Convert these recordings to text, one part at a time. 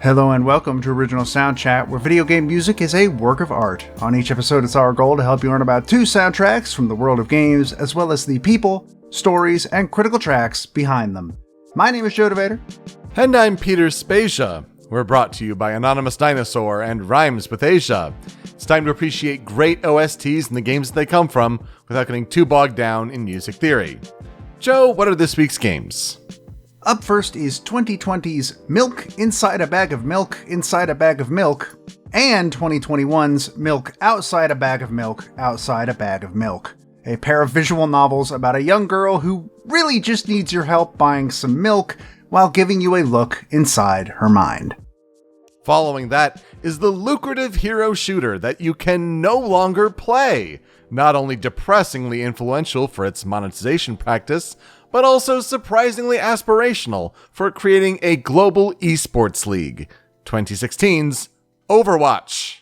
Hello and welcome to Original Soundchat, where video game music is a work of art. On each episode, it's our goal to help you learn about two soundtracks from the world of games, as well as the people, stories, and critical tracks behind them. My name is Joe DeVader. And I'm Peter Spezia. We're brought to you by Anonymous Dinosaur and Rhymes with Asia. It's time to appreciate great OSTs and the games that they come from without getting too bogged down in music theory. Joe, what are this week's games? Up first is 2020's Milk Inside a Bag of Milk Inside a Bag of Milk, and 2021's Milk Outside a Bag of Milk Outside a Bag of Milk, a pair of visual novels about a young girl who really just needs your help buying some milk while giving you a look inside her mind. Following that is the lucrative hero shooter that you can no longer play, not only depressingly influential for its monetization practice, but also surprisingly aspirational for creating a global esports league, 2016's Overwatch.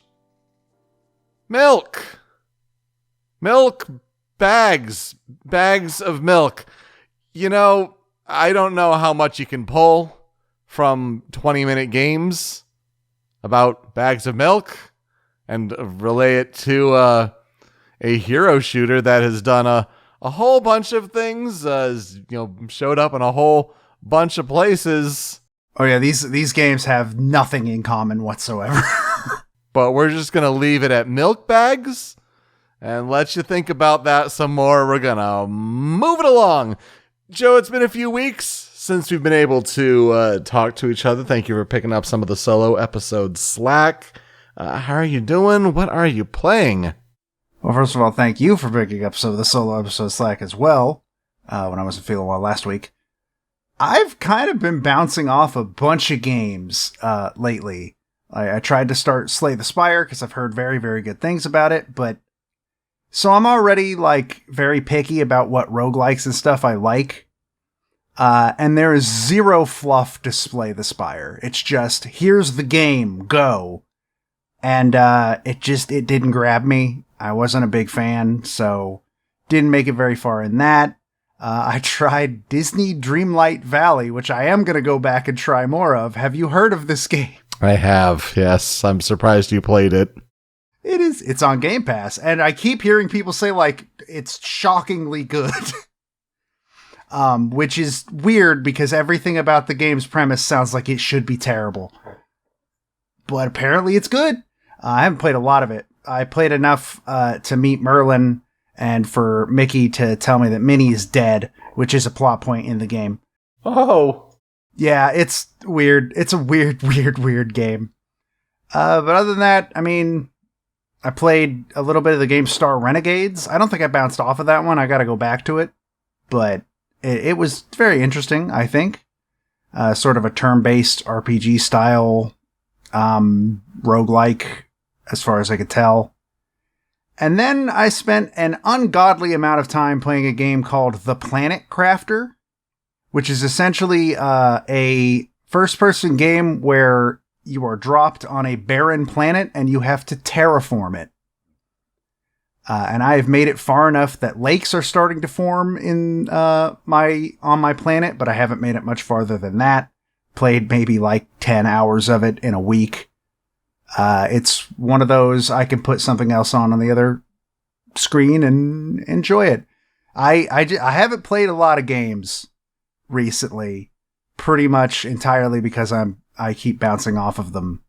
Milk bags of milk. You know, I don't know how much you can pull from 20-minute games about bags of milk and relay it to a hero shooter that has done a whole bunch of things, showed up in a whole bunch of places. Oh yeah, these games have nothing in common whatsoever. But we're just going to leave it at milk bags and let you think about that some more. We're going to move it along. Joe, it's been a few weeks since we've been able to talk to each other. Thank you for picking up some of the solo episode slack. How are you doing? What are you playing? Well, first of all, thank you for picking up some of the solo episode slack as well, when I wasn't feeling well last week. I've kind of been bouncing off a bunch of games lately. I tried to start Slay the Spire because I've heard very, very good things about it, but so I'm already very picky about what roguelikes and stuff I like. And there is zero fluff to Slay the Spire. It's just, here's the game, go. And it didn't grab me. I wasn't a big fan, so didn't make it very far in that. I tried Disney Dreamlight Valley, which I am going to go back and try more of. Have you heard of this game? I have, yes. I'm surprised you played it. It's on Game Pass, and I keep hearing people say, it's shockingly good. Which is weird, because everything about the game's premise sounds like it should be terrible. But apparently it's good. I haven't played a lot of it. I played enough to meet Merlin and for Mickey to tell me that Minnie is dead, which is a plot point in the game. Oh. Yeah, it's weird. It's a weird game. But other than that, I mean, I played a little bit of the game Star Renegades. I don't think I bounced off of that one. I got to go back to it. But it was very interesting, I think. Sort of a turn-based RPG style roguelike, as far as I could tell. And then I spent an ungodly amount of time playing a game called The Planet Crafter, which is essentially a first-person game where you are dropped on a barren planet and you have to terraform it. And I have made it far enough that lakes are starting to form in on my planet, but I haven't made it much farther than that. Played maybe 10 hours of it in a week. It's one of those I can put something else on the other screen and enjoy it. I haven't played a lot of games recently, pretty much entirely because I keep bouncing off of them.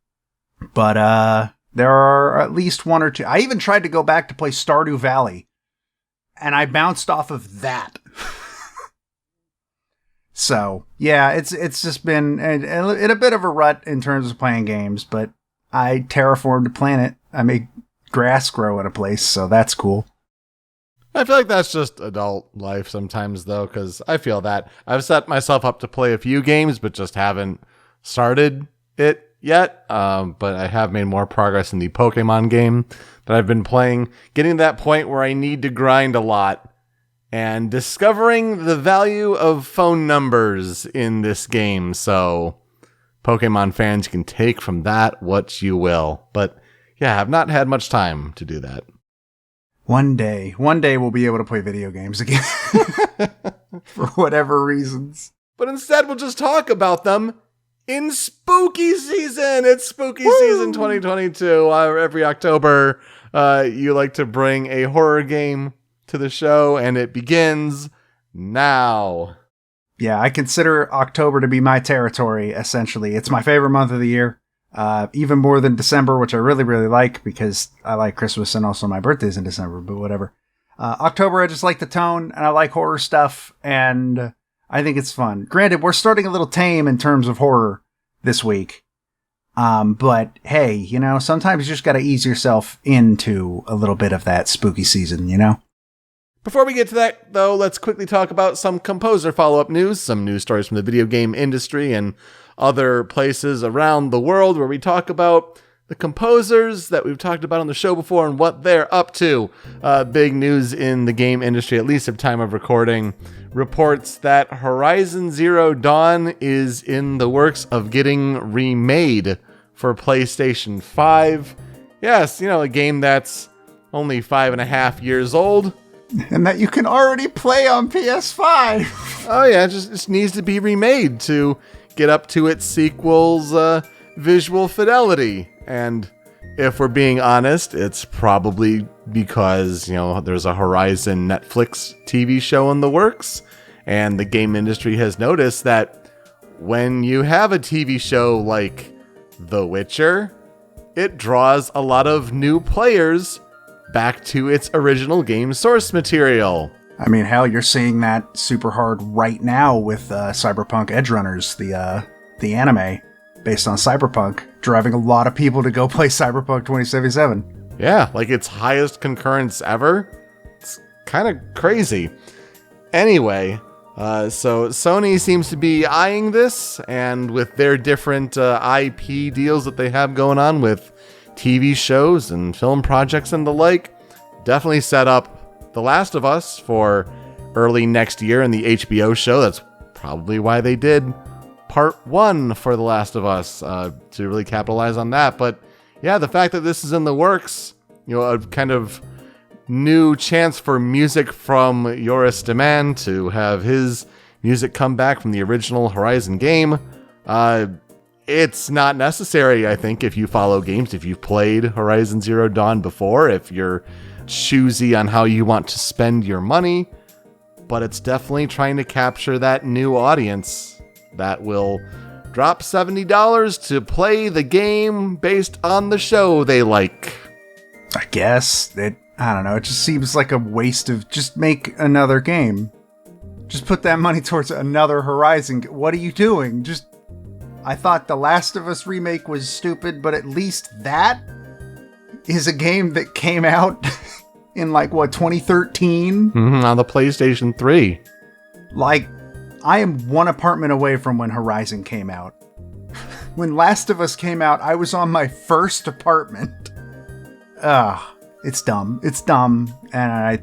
But there are at least one or two. I even tried to go back to play Stardew Valley, and I bounced off of that. So yeah, it's just been in a bit of a rut in terms of playing games, but I terraformed a planet. I made grass grow in a place, so that's cool. I feel like that's just adult life sometimes, though, because I feel that. I've set myself up to play a few games, but just haven't started it yet. But I have made more progress in the Pokemon game that I've been playing, getting to that point where I need to grind a lot and discovering the value of phone numbers in this game. So Pokemon fans, you can take from that what you will. But yeah, I've not had much time to do that. One day we'll be able to play video games again. For whatever reasons. But instead we'll just talk about them in spooky season. It's spooky season 2022. Every October, you like to bring a horror game to the show, and it begins now. Yeah, I consider October to be my territory, essentially. It's my favorite month of the year, even more than December, which I really, really like because I like Christmas and also my birthday's in December, but whatever. October, I just like the tone, and I like horror stuff, and I think it's fun. Granted, we're starting a little tame in terms of horror this week, but hey, you know, sometimes you just gotta ease yourself into a little bit of that spooky season, you know? Before we get to that, though, let's quickly talk about some composer follow-up news, some news stories from the video game industry and other places around the world where we talk about the composers that we've talked about on the show before and what they're up to. Big news in the game industry, at least at time of recording, reports that Horizon Zero Dawn is in the works of getting remade for PlayStation 5. Yes, you know, a game that's only 5.5 years old. And that you can already play on PS5. Oh yeah, it just needs to be remade to get up to its sequel's visual fidelity. And if we're being honest, it's probably because, you know, there's a Horizon Netflix TV show in the works, and the game industry has noticed that when you have a TV show like The Witcher, it draws a lot of new players back to its original game source material. I mean, hell, you're seeing that super hard right now with Cyberpunk Edgerunners, the anime based on Cyberpunk, driving a lot of people to go play Cyberpunk 2077. Yeah, like its highest concurrence ever. It's kind of crazy. Anyway, so Sony seems to be eyeing this, and with their different IP deals that they have going on with TV shows and film projects and the like, definitely set up The Last of Us for early next year in the HBO show. That's probably why they did part 1 for The Last of Us, to really capitalize on that. But yeah, the fact that this is in the works, you know, a kind of new chance for music from Joris de Man to have his music come back from the original Horizon game. It's not necessary, I think, if you follow games, if you've played Horizon Zero Dawn before, if you're choosy on how you want to spend your money, but it's definitely trying to capture that new audience that will drop $70 to play the game based on the show they like. I guess. I don't know, it just seems like a waste of just make another game. Just put that money towards another Horizon. What are you doing? I thought The Last of Us remake was stupid, but at least that is a game that came out in 2013? On the PlayStation 3. Like, I am one apartment away from when Horizon came out. When Last of Us came out, I was on my first apartment. It's dumb. It's dumb, and I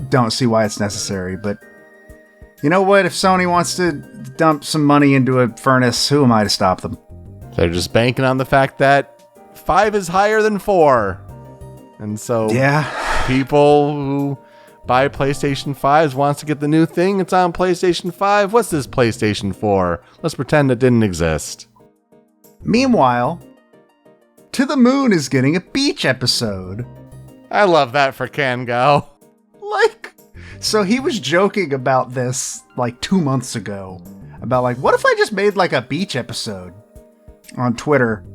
don't see why it's necessary, but you know what? If Sony wants to dump some money into a furnace, who am I to stop them? They're just banking on the fact that 5 is higher than 4. And so yeah, people who buy PlayStation 5s wants to get the new thing. It's on PlayStation 5. What's this PlayStation 4? Let's pretend it didn't exist. Meanwhile, To the Moon is getting a beach episode. I love that for Kango. So he was joking about this 2 months ago. About what if I just made a beach episode on Twitter?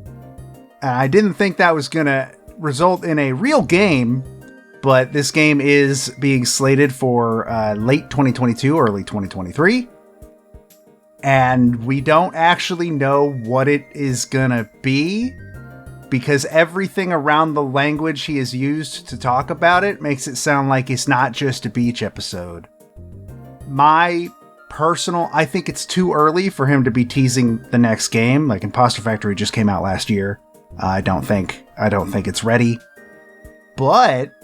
And I didn't think that was going to result in a real game, but this game is being slated for late 2022, early 2023. And we don't actually know what it is going to be, because everything around the language he has used to talk about it makes it sound like it's not just a beach episode. I think it's too early for him to be teasing the next game. Imposter Factory just came out last year. I don't think it's ready. But,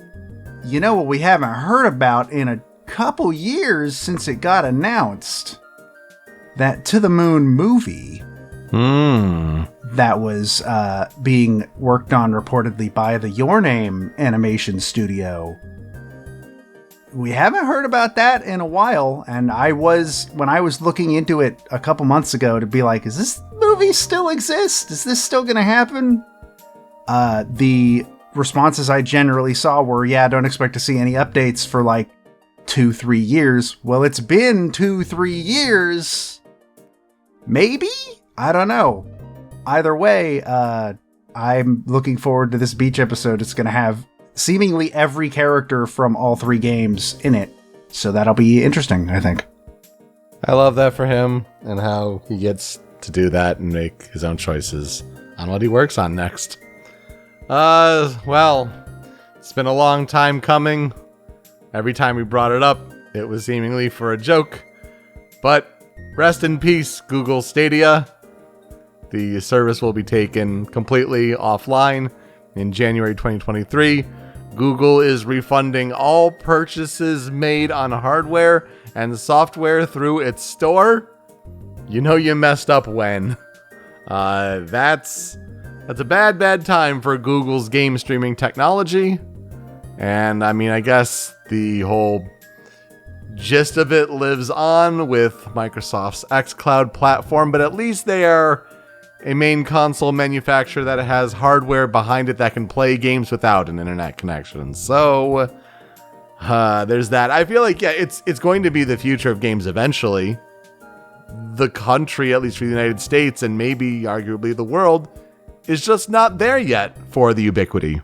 you know what we haven't heard about in a couple years since it got announced? That To the Moon movie. That was being worked on reportedly by the Your Name animation studio. we haven't heard about that in a while. And when I was looking into it a couple months ago to be like, is this movie still exist? Is this still going to happen? The responses I generally saw were, yeah, don't expect to see any updates for like 2-3 years. Well, it's been 2-3 years. Maybe? I don't know. Either way, I'm looking forward to this beach episode. It's going to have seemingly every character from all 3 games in it. So that'll be interesting, I think. I love that for him and how he gets to do that and make his own choices on what he works on next. Well, it's been a long time coming. Every time we brought it up, it was seemingly for a joke. But rest in peace, Google Stadia. The service will be taken completely offline in January 2023. Google is refunding all purchases made on hardware and software through its store. You know you messed up when. That's a bad time for Google's game streaming technology. And I mean, I guess the whole gist of it lives on with Microsoft's xCloud platform, but at least they are a main console manufacturer that has hardware behind it that can play games without an internet connection. So there's that. I feel like, yeah, it's going to be the future of games eventually. The country, at least for the United States and maybe arguably the world, is just not there yet for the ubiquity.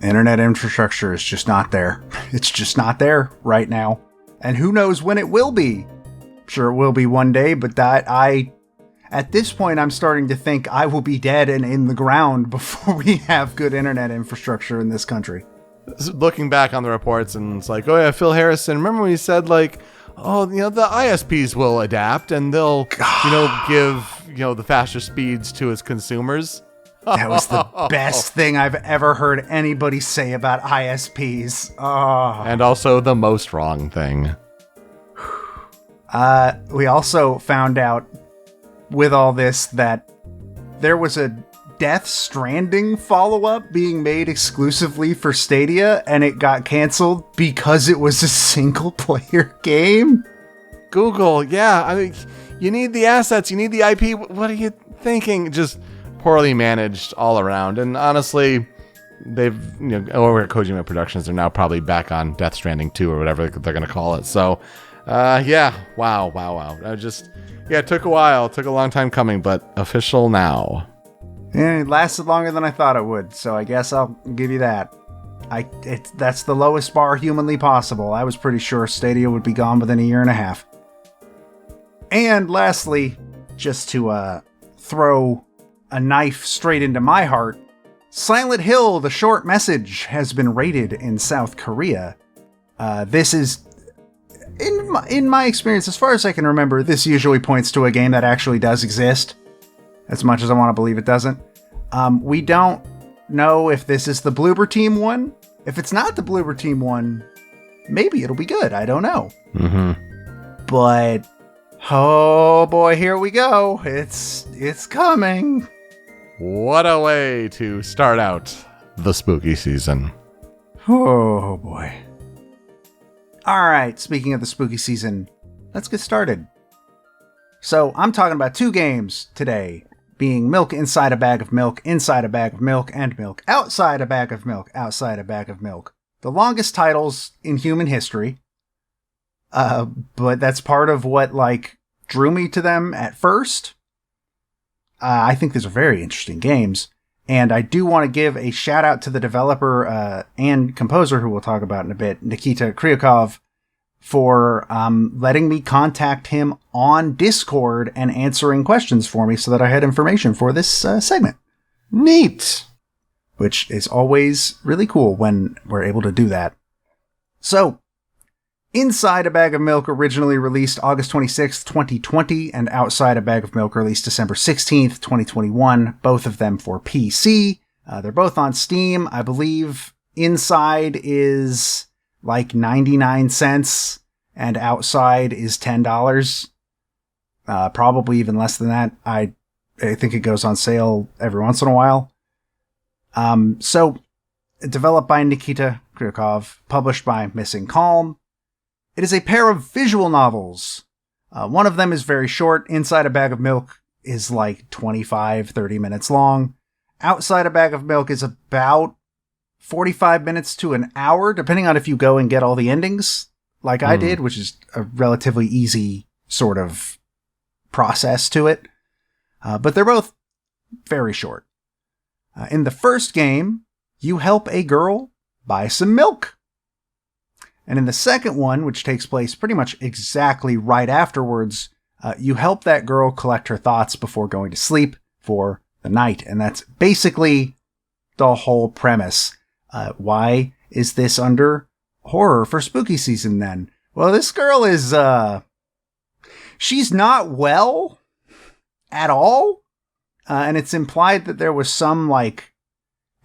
Internet infrastructure is just not there. It's just not there right now. And who knows when it will be. Sure, it will be one day, but at this point, I'm starting to think I will be dead and in the ground before we have good internet infrastructure in this country. Looking back on the reports, and it's like, oh yeah, Phil Harrison, remember when he said like, oh, the ISPs will adapt and they'll, give, the faster speeds to its consumers. That was the best thing I've ever heard anybody say about ISPs. Oh. And also the most wrong thing. We also found out with all this that there was a Death Stranding follow-up being made exclusively for Stadia, and it got canceled because it was a single-player game. Google, yeah, I mean, you need the assets, you need the IP. What are you thinking? Just poorly managed all around. And honestly, they've, over at Kojima Productions, they're now probably back on Death Stranding 2 or whatever they're going to call it. So, yeah, wow. It took a while. It took a long time coming, but official now. Yeah, it lasted longer than I thought it would, so I guess I'll give you that. That's the lowest bar humanly possible. I was pretty sure Stadia would be gone within a year and a half. And lastly, just to throw a knife straight into my heart, Silent Hill: The Short Message has been rated in South Korea. This is, in my experience, as far as I can remember, this usually points to a game that actually does exist, as much as I want to believe it doesn't. We don't know if this is the Bloober Team one. If it's not the Bloober Team one, maybe it'll be good. I don't know. Mm-hmm. But, oh boy, here we go. It's coming. What a way to start out the spooky season. Oh boy. Alright, speaking of the spooky season, let's get started. So, I'm talking about 2 games today, being Milk Inside a Bag of Milk, Inside a Bag of Milk, and Milk Outside a Bag of Milk, Outside a Bag of Milk. The longest titles in human history. But that's part of what, drew me to them at first. I think these are very interesting games. And I do want to give a shout out to the developer and composer, who we'll talk about in a bit, Nikita Kryukov, for letting me contact him on Discord and answering questions for me so that I had information for this segment. Neat! Which is always really cool when we're able to do that. So, Inside a Bag of Milk originally released August 26th, 2020, and Outside a Bag of Milk released December 16th, 2021, both of them for PC. They're both on Steam. I believe Inside is 99 cents, and Outside is $10. Probably even less than that. I think it goes on sale every once in a while. So, developed by Nikita Kryukov, published by Missing Calm. It is a pair of visual novels. One of them is very short. Inside a Bag of Milk is like 25, 30 minutes long. Outside a Bag of Milk is about 45 minutes to an hour, depending on if you go and get all the endings, like I did, which is a relatively easy sort of process to it. But they're both very short. In the first game, you help a girl buy some milk. And in the second one, which takes place pretty much exactly right afterwards, you help that girl collect her thoughts before going to sleep for the night. And that's basically the whole premise. Why is this under horror for spooky season then? Well, this girl is, she's not well at all. And it's implied that there was some, like,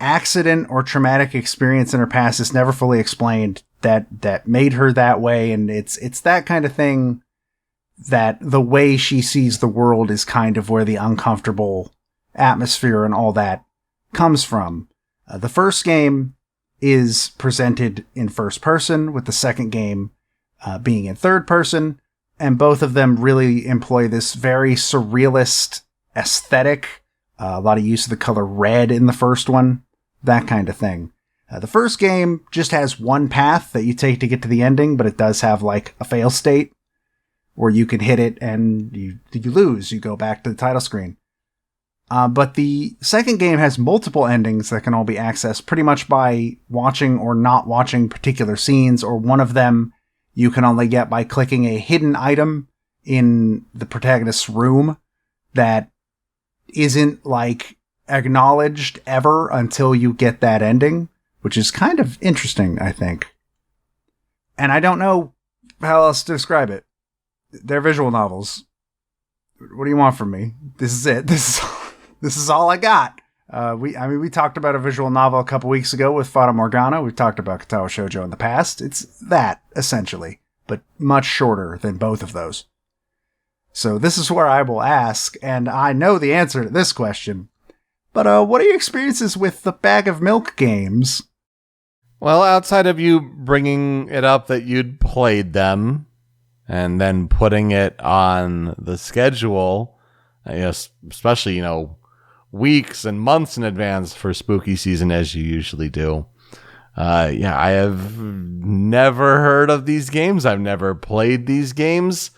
accident or traumatic experience in her past that's never fully explained that made her that way. And it's that kind of thing that the way she sees the world is kind of where the uncomfortable atmosphere and all that comes from. The first game is presented in first person, with the second game being in third person. And both of them really employ this very surrealist aesthetic. A lot of use of the color red in the first one, that kind of thing. The first game just has one path that you take to get to the ending, but it does have like a fail state where you can hit it and you lose. You go back to the title screen. But the second game has multiple endings that can all be accessed pretty much by watching or not watching particular scenes, or one of them you can only get by clicking a hidden item in the protagonist's room that isn't like acknowledged ever until you get that ending, which is kind of interesting, I think. And I don't know how else to describe it. They're visual novels. What do you want from me? This is it. This is all I got. We talked about a visual novel a couple weeks ago with Fata Morgana. We've talked about Katawa Shoujo in the past. It's that, essentially, but much shorter than both of those. So this is where I will ask, and I know the answer to this question, but what are your experiences with the Bag of Milk games? Well, outside of you bringing it up that you'd played them and then putting it on the schedule, especially, weeks and months in advance for spooky season, as you usually do. I have never heard of these games. I've never played these games.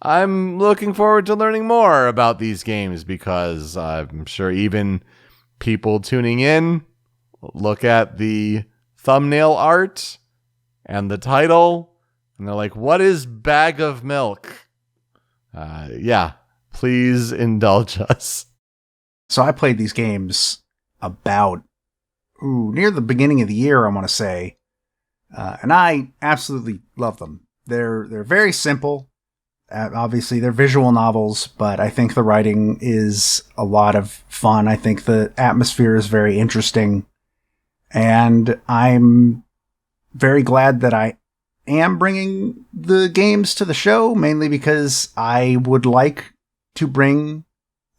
I'm looking forward to learning more about these games because I'm sure even people tuning in look at the thumbnail art and the title and they're like, what is Bag of Milk? Please indulge us. So I played these games about near the beginning of the year, I want to say, and I absolutely love them. They're very simple. Obviously, they're visual novels, but I think the writing is a lot of fun. I think the atmosphere is very interesting, and I'm very glad that I am bringing the games to the show, mainly because I would like to bring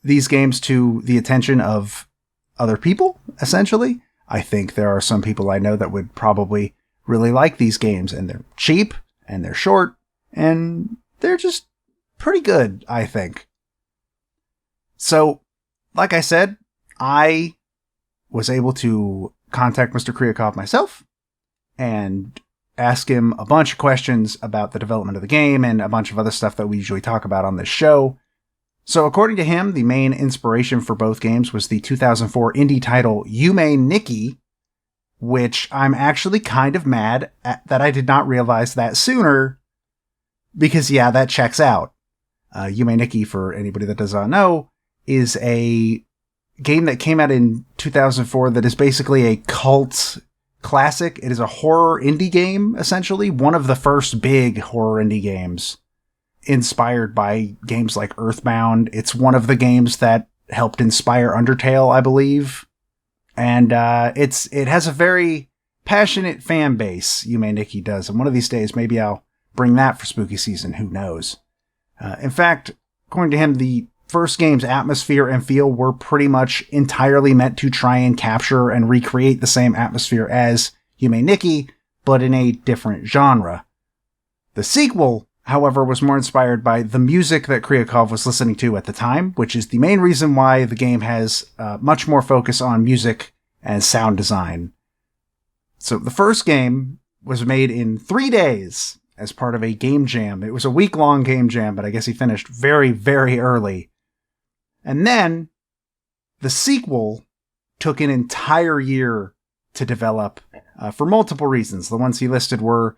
these games to the attention of other people, essentially. I think there are some people I know that would probably really like these games, and they're cheap, and they're short, and they're just pretty good, I think. So, like I said, I was able to contact Mr. Kryukov myself and ask him a bunch of questions about the development of the game and a bunch of other stuff that we usually talk about on this show. So, according to him, the main inspiration for both games was the 2004 indie title Yume Nikki, which I'm actually kind of mad at that I did not realize that sooner, because that checks out. Yume Nikki, for anybody that does not know, is a game that came out in 2004 that is basically a cult classic. It is a horror indie game, essentially. One of the first big horror indie games, inspired by games like Earthbound. It's one of the games that helped inspire Undertale, I believe. And it has a very passionate fan base, Yume Nikki does. And one of these days, maybe I'll bring that for spooky season. Who knows? In fact, according to him, the first game's atmosphere and feel were pretty much entirely meant to try and capture and recreate the same atmosphere as Yume Nikki, but in a different genre. The sequel, however, was more inspired by the music that Kryukov was listening to at the time, which is the main reason why the game has much more focus on music and sound design. So the first game was made in 3 days as part of a game jam. It was a week-long game jam, but I guess he finished very, very early. And then the sequel took an entire year to develop for multiple reasons. The ones he listed were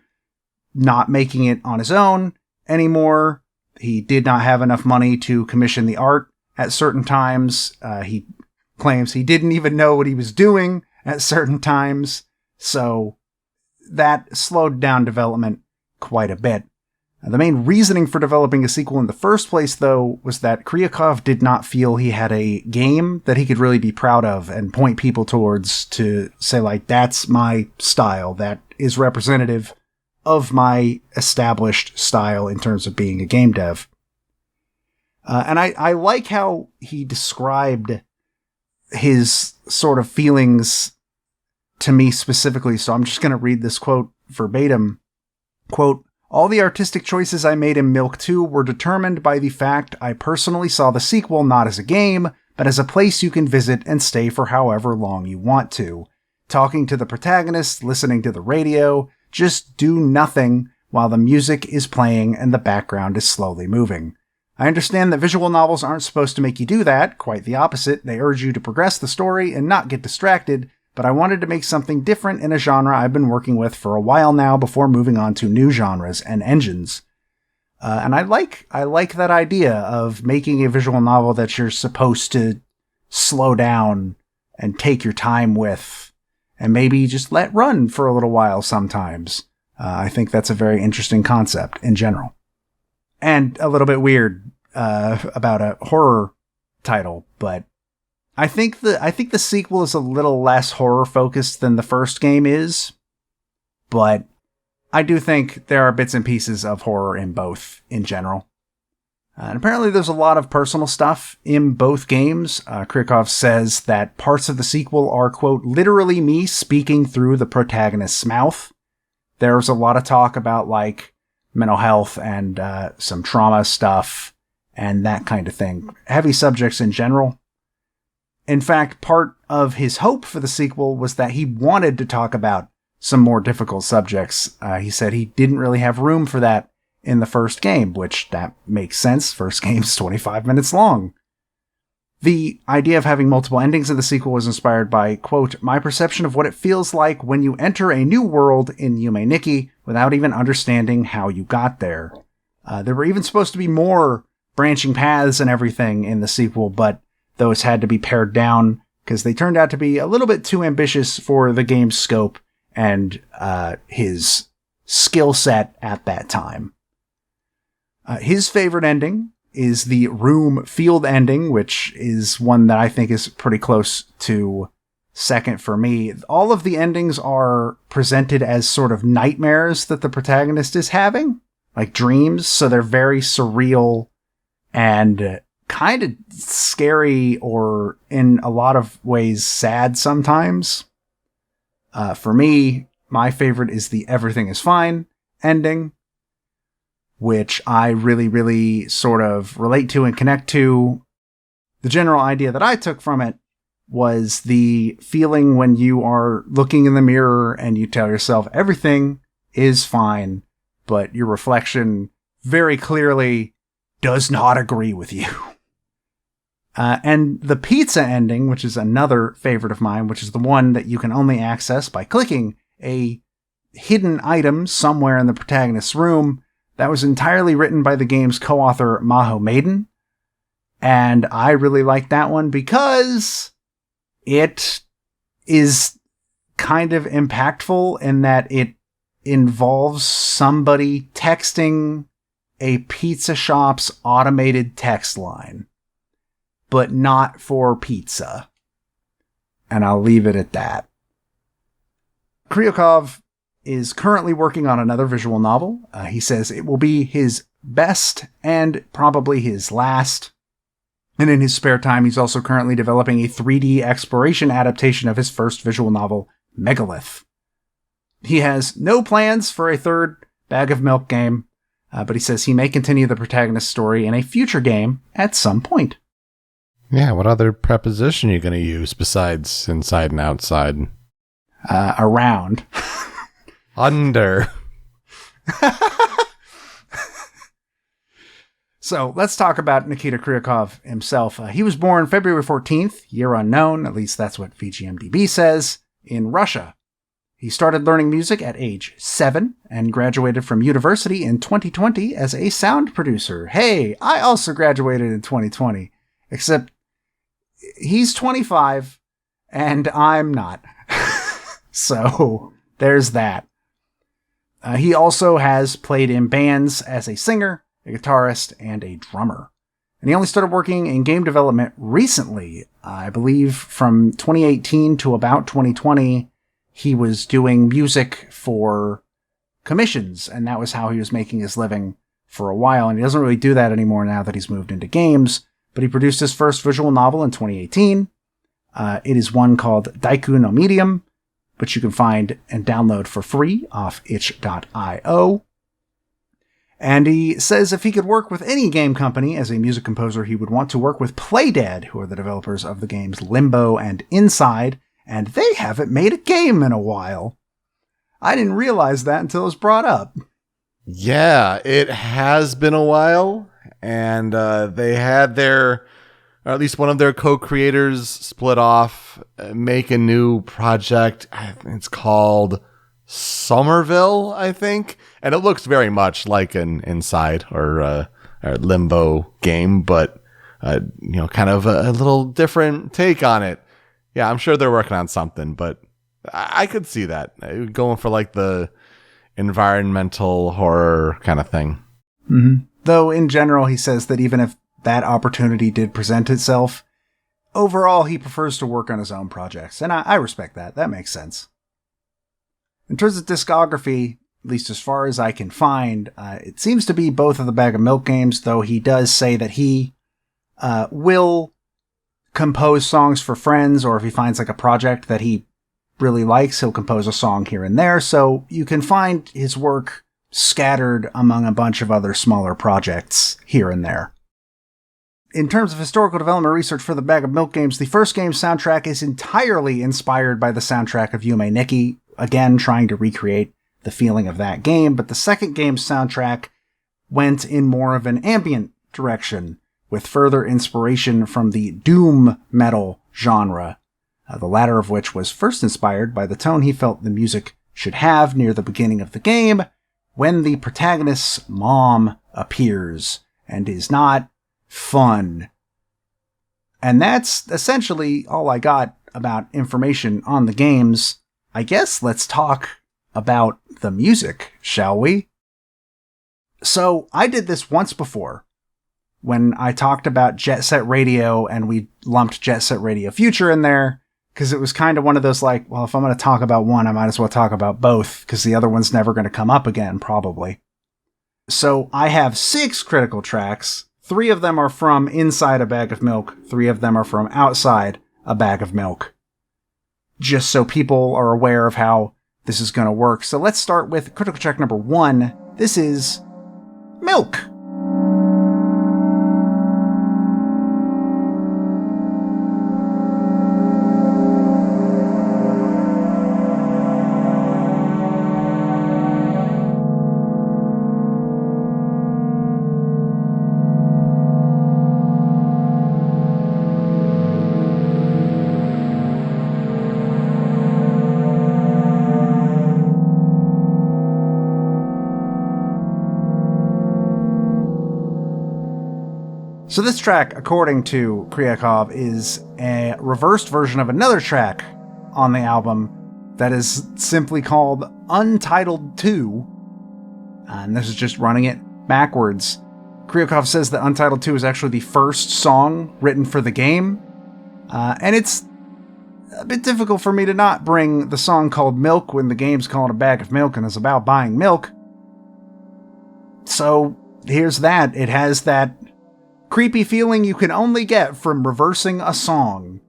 not making it on his own anymore. He did not have enough money to commission the art at certain times. He claims he didn't even know what he was doing at certain times. So that slowed down development quite a bit. The main reasoning for developing a sequel in the first place, though, was that Kryukov did not feel he had a game that he could really be proud of and point people towards to say, like, that's my style, that is representative of my established style in terms of being a game dev. And I like how he described his sort of feelings to me specifically, so I'm just going to read this quote verbatim. Quote, "All the artistic choices I made in Milk 2 were determined by the fact I personally saw the sequel not as a game, but as a place you can visit and stay for however long you want to. Talking to the protagonist, listening to the radio, just do nothing while the music is playing and the background is slowly moving. I understand that visual novels aren't supposed to make you do that, quite the opposite. They urge you to progress the story and not get distracted, but I wanted to make something different in a genre I've been working with for a while now before moving on to new genres and engines." And I like that idea of making a visual novel that you're supposed to slow down and take your time with, and maybe just let run for a little while sometimes. I think that's a very interesting concept in general. And a little bit weird about a horror title, but I think the sequel is a little less horror focused than the first game is, but I do think there are bits and pieces of horror in both in general. And apparently there's a lot of personal stuff in both games. Kryukov says that parts of the sequel are, quote, literally me speaking through the protagonist's mouth. There's a lot of talk about, like, mental health and some trauma stuff and that kind of thing. Heavy subjects in general. In fact, part of his hope for the sequel was that he wanted to talk about some more difficult subjects. He said he didn't really have room for that in the first game, which that makes sense. First game's 25 minutes long. The idea of having multiple endings in the sequel was inspired by, quote, my perception of what it feels like when you enter a new world in Yume Nikki without even understanding how you got there. There were even supposed to be more branching paths and everything in the sequel, but those had to be pared down because they turned out to be a little bit too ambitious for the game's scope and his skill set at that time. His favorite ending is the room field ending, which is one that I think is pretty close to second for me. All of the endings are presented as sort of nightmares that the protagonist is having, like dreams, so they're very surreal and kind of scary, or in a lot of ways sad sometimes. For me, my favorite is the everything is fine ending, which I really, really sort of relate to and connect to. The general idea that I took from it was the feeling when you are looking in the mirror and you tell yourself everything is fine, but your reflection very clearly does not agree with you. And the pizza ending, which is another favorite of mine, which is the one that you can only access by clicking a hidden item somewhere in the protagonist's room, that was entirely written by the game's co-author Maho Maiden. And I really like that one because it is kind of impactful in that it involves somebody texting a pizza shop's automated text line, but not for pizza. And I'll leave it at that. Kryukov is currently working on another visual novel. He says it will be his best and probably his last. And in his spare time, he's also currently developing a 3D exploration adaptation of his first visual novel, Megalith. He has no plans for a third Bag of Milk game, but he says he may continue the protagonist's story in a future game at some point. Yeah, what other preposition are you going to use besides inside and outside? Around. Under. So let's talk about Nikita Kryukov himself. He was born February 14th, year unknown, at least that's what VGMDB says, in Russia. He started learning music at age 7 and graduated from university in 2020 as a sound producer. Hey, I also graduated in 2020, except he's 25 and I'm not. So there's that. He also has played in bands as a singer, a guitarist, and a drummer. And he only started working in game development recently. I believe from 2018 to about 2020, he was doing music for commissions, and that was how he was making his living for a while. And he doesn't really do that anymore now that he's moved into games, but he produced his first visual novel in 2018. It is one called Daiku no Medium, which you can find and download for free off itch.io. And he says if he could work with any game company as a music composer, he would want to work with Playdead, who are the developers of the games Limbo and Inside, and they haven't made a game in a while. I didn't realize that until it was brought up. Yeah, it has been a while, and they had or at least one of their co-creators split off, make a new project. It's called Somerville, I think. And it looks very much like an Inside or Limbo game, but, kind of a little different take on it. Yeah, I'm sure they're working on something, but I could see that. Going for like the environmental horror kind of thing. Mm-hmm. Though in general, he says that even if that opportunity did present itself, overall, he prefers to work on his own projects. And I respect that. That makes sense. In terms of discography, at least as far as I can find, it seems to be both of the Bag of Milk games, though he does say that he will compose songs for friends, or if he finds like a project that he really likes, he'll compose a song here and there. So you can find his work scattered among a bunch of other smaller projects here and there. In terms of historical development research for the Bag of Milk games, the first game's soundtrack is entirely inspired by the soundtrack of Yume Nikki, again trying to recreate the feeling of that game, but the second game's soundtrack went in more of an ambient direction, with further inspiration from the doom metal genre, the latter of which was first inspired by the tone he felt the music should have near the beginning of the game, when the protagonist's mom appears and is not fun. And that's essentially all I got about information on the games. I guess let's talk about the music, shall we? So I did this once before when I talked about Jet Set Radio, and we lumped Jet Set Radio Future in there because it was kind of one of those like, well, if I'm going to talk about one, I might as well talk about both because the other one's never going to come up again, probably. So I have 6 critical tracks. 3 of them are from inside a Bag of Milk. 3 of them are from outside a Bag of Milk. Just so people are aware of how this is going to work. So let's start with critical track number 1. This is Milk. So this track, according to Kryukov, is a reversed version of another track on the album that is simply called Untitled 2. And this is just running it backwards. Kryukov says that Untitled 2 is actually the first song written for the game. And it's a bit difficult for me to not bring the song called Milk when the game's called A Bag of Milk and is about buying milk. So here's that. It has that creepy feeling you can only get from reversing a song.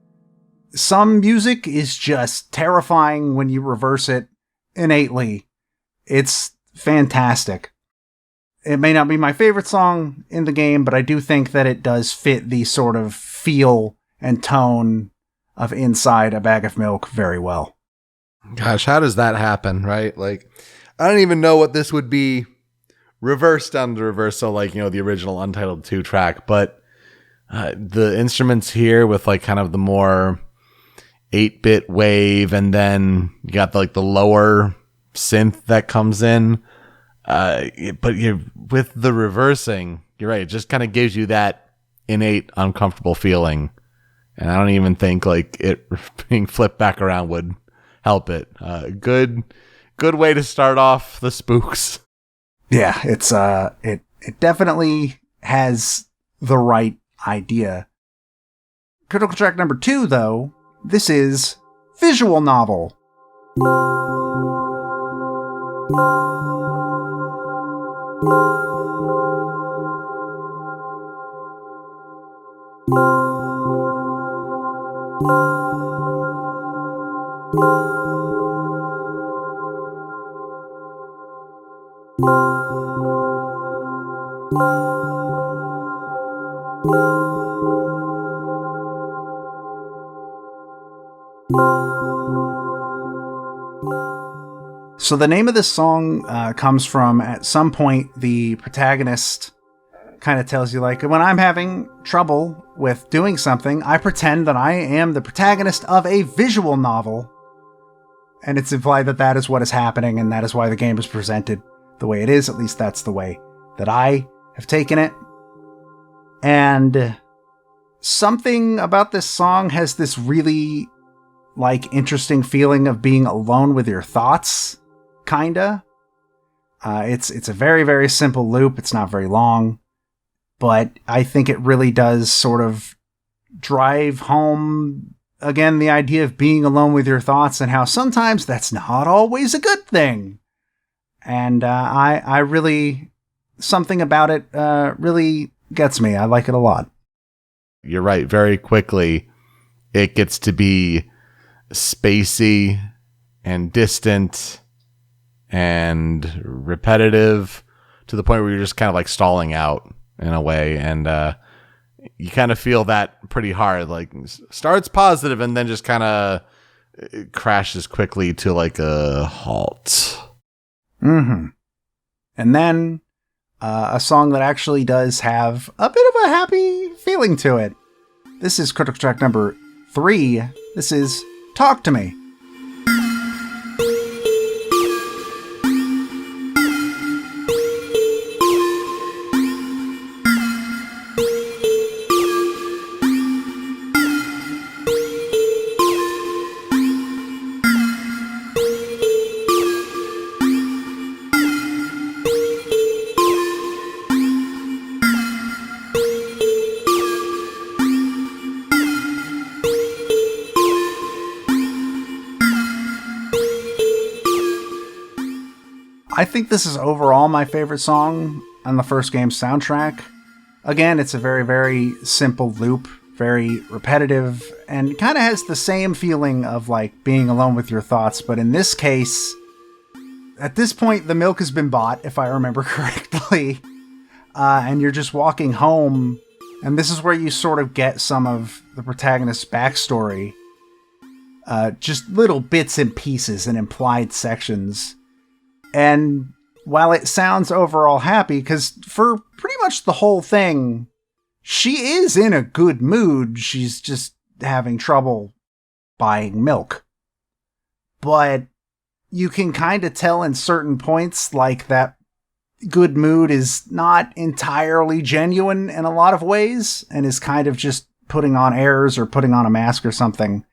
Some music is just terrifying when you reverse it innately. It's fantastic. It may not be my favorite song in the game, but I do think that it does fit the sort of feel and tone of Inside a Bag of Milk very well. Gosh, how does that happen, right? Like, I don't even know what this would be reversed down the reverse, so like, the original Untitled 2 track, but the instruments here with like kind of the more 8-bit wave, and then you got like the lower synth that comes in, but with the reversing, you're right, it just kind of gives you that innate uncomfortable feeling, and I don't even think like it being flipped back around would help it. Good way to start off the spooks. Yeah, it's it definitely has the right idea. Critical track number 2, though, this is Visual Novel. So the name of this song comes from, at some point, the protagonist kind of tells you, like, when I'm having trouble with doing something, I pretend that I am the protagonist of a visual novel. And it's implied that that is what is happening, and that is why the game is presented the way it is. At least that's the way that I have taken it. And something about this song has this really, like, interesting feeling of being alone with your thoughts. Kinda. It's a very, very simple loop. It's not very long, but I think it really does sort of drive home, again, the idea of being alone with your thoughts and how sometimes that's not always a good thing. And I really, something about it really gets me. I like it a lot. You're right. Very quickly, it gets to be spacey and distant and repetitive to the point where you're just kind of like stalling out in a way, and you kind of feel that pretty hard. Like, starts positive and then just kind of crashes quickly to like a halt. Mm-hmm. And then a song that actually does have a bit of a happy feeling to it. This is critical track number 3. This is Talk to Me. I think this is overall my favorite song on the first game's soundtrack. Again, it's a very, very simple loop, very repetitive, and kind of has the same feeling of like being alone with your thoughts, but in this case, at this point, the milk has been bought, if I remember correctly, and you're just walking home, and this is where you sort of get some of the protagonist's backstory, just little bits and pieces and implied sections. And while it sounds overall happy, because for pretty much the whole thing, she is in a good mood. She's just having trouble buying milk. But you can kind of tell in certain points, like, that good mood is not entirely genuine in a lot of ways, and is kind of just putting on airs or putting on a mask or something.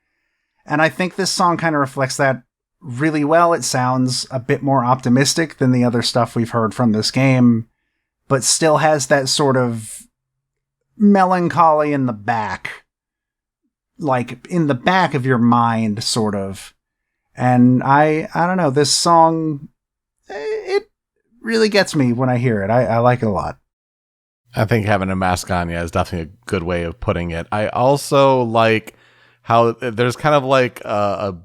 And I think this song kind of reflects that really well. It sounds a bit more optimistic than the other stuff we've heard from this game, but still has that sort of melancholy in the back, like in the back of your mind, sort of. And I don't know, this song, it really gets me when I hear it. I like it a lot. I think having a mask on, is definitely a good way of putting it. I also like how there's kind of like a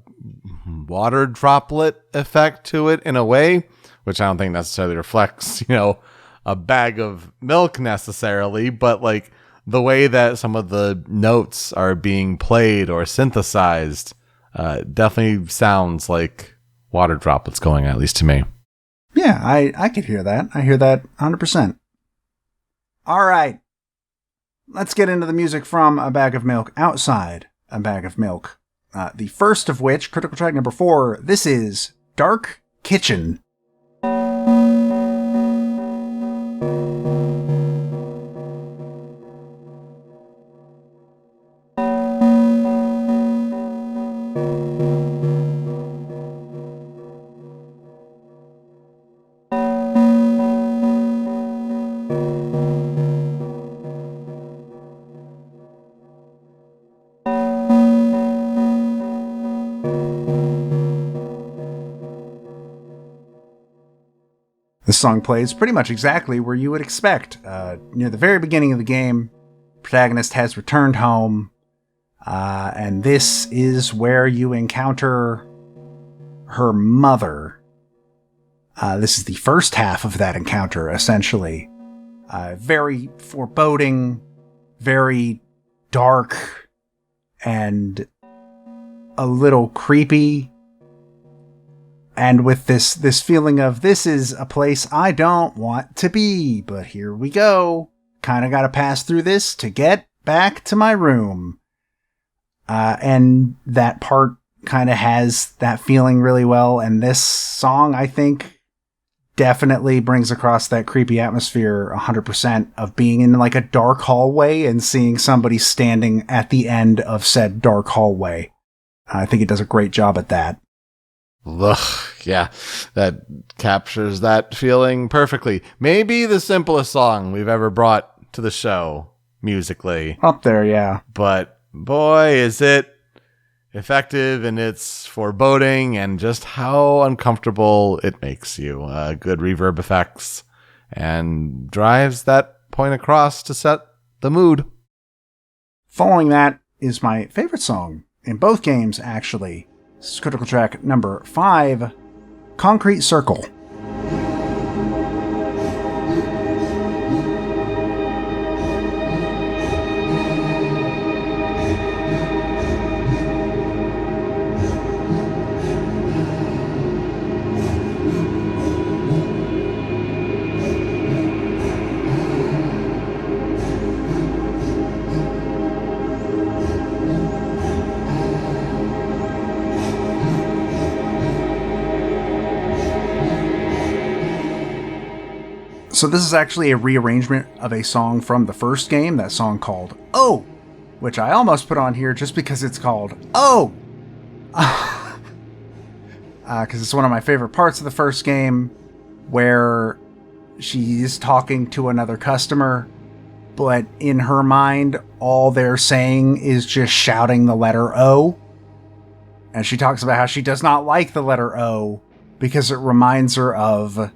water droplet effect to it in a way, which I don't think necessarily reflects, a bag of milk necessarily, but like the way that some of the notes are being played or synthesized definitely sounds like water droplets going, at least to me. Yeah, I could hear that. I hear that 100%. All right. Let's get into the music from A Bag of Milk Outside A Bag of Milk. The first of which, critical track number 4, this is Dark Kitchen. This song plays pretty much exactly where you would expect. Near the very beginning of the game, protagonist has returned home, and this is where you encounter her mother. This is the first half of that encounter, essentially. Very foreboding, very dark, and a little creepy. And with this feeling of, this is a place I don't want to be, but here we go. Kind of got to pass through this to get back to my room. And that part kind of has that feeling really well. And this song, I think, definitely brings across that creepy atmosphere 100% of being in like a dark hallway and seeing somebody standing at the end of said dark hallway. I think it does a great job at that. Ugh, yeah, that captures that feeling perfectly. Maybe the simplest song we've ever brought to the show musically. Up there, yeah. But boy, is it effective in its foreboding and just how uncomfortable it makes you. Good reverb effects and drives that point across to set the mood. Following that is my favorite song in both games, actually. This is critical track number 5, Concrete Circle. So this is actually a rearrangement of a song from the first game, that song called Oh, which I almost put on here just because it's called Oh! Because it's one of my favorite parts of the first game, where she's talking to another customer, but in her mind, all they're saying is just shouting the letter O. And she talks about how she does not like the letter O because it reminds her of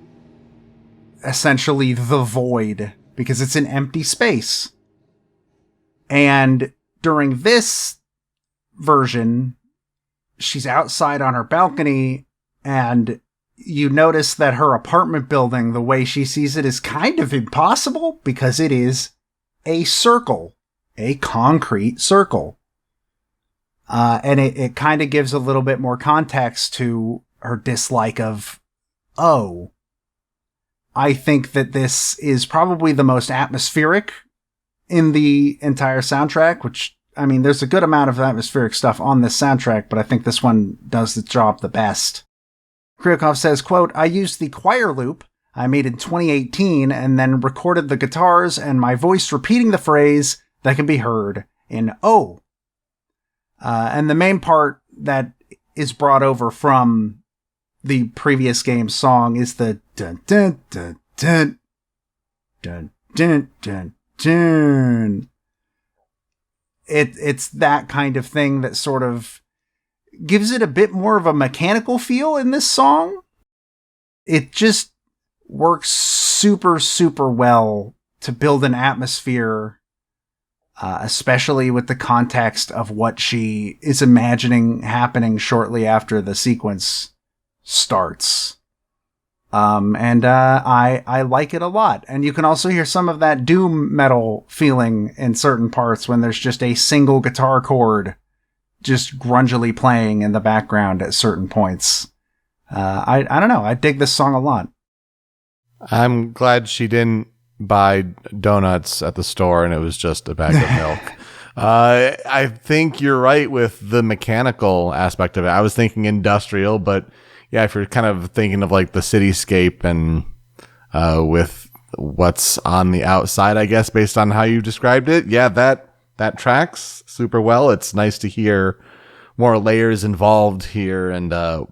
essentially the void, because it's an empty space. And during this version, she's outside on her balcony, and you notice that her apartment building, the way she sees it, is kind of impossible because it is a circle, a concrete circle. And it kind of gives a little bit more context to her dislike of O. I think that this is probably the most atmospheric in the entire soundtrack, which, I mean, there's a good amount of atmospheric stuff on this soundtrack, but I think this one does the job the best. Kryukov says, quote, I used the choir loop I made in 2018 and then recorded the guitars and my voice repeating the phrase that can be heard in O. And the main part that is brought over from the previous game's song is the dun dun dun dun dun dun dun dun. It's that kind of thing that sort of gives it a bit more of a mechanical feel in this song. It just works super, super well to build an atmosphere, especially with the context of what she is imagining happening shortly after the sequence starts. And I like it a lot. And you can also hear some of that doom metal feeling in certain parts when there's just a single guitar chord just grungily playing in the background at certain points. I don't know. I dig this song a lot. I'm glad she didn't buy donuts at the store and it was just a bag of milk. I think you're right with the mechanical aspect of it. I was thinking industrial, but yeah, if you're kind of thinking of like the cityscape and with what's on the outside, I guess, based on how you described it, yeah, that tracks super well. It's nice to hear more layers involved here and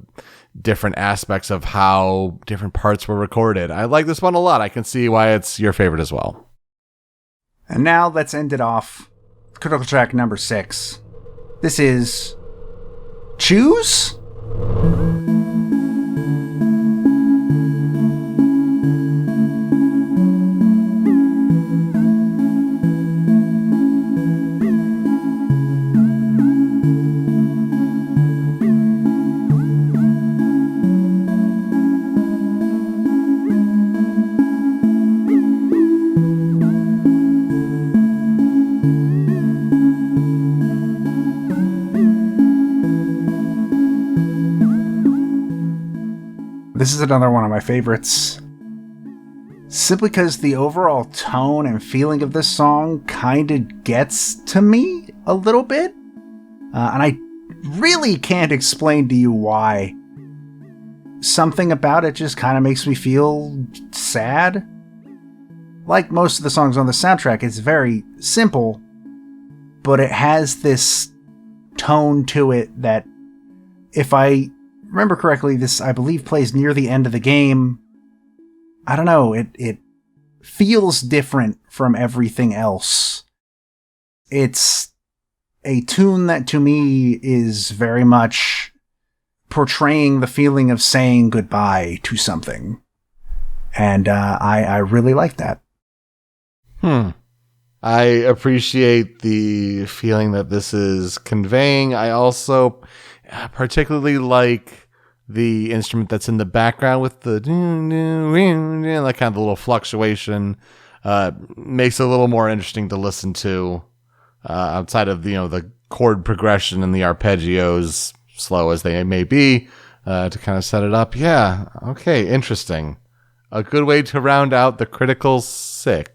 different aspects of how different parts were recorded. I like this one a lot. I can see why it's your favorite as well. And now let's end it off. Critical track number 6. This is Choose? This is another one of my favorites. Simply because the overall tone and feeling of this song kind of gets to me a little bit. And I really can't explain to you why. Something about it just kind of makes me feel sad. Like most of the songs on the soundtrack, it's very simple, but it has this tone to it that, if I remember correctly, this, I believe, plays near the end of the game. I don't know, it feels different from everything else. It's a tune that to me is very much portraying the feeling of saying goodbye to something. And I really like that. I appreciate the feeling that this is conveying. I also particularly like the instrument that's in the background with the that kind of little fluctuation. Makes it a little more interesting to listen to outside of the chord progression and the arpeggios, slow as they may be, to kind of set it up. Yeah, okay, interesting. A good way to round out the critical 6.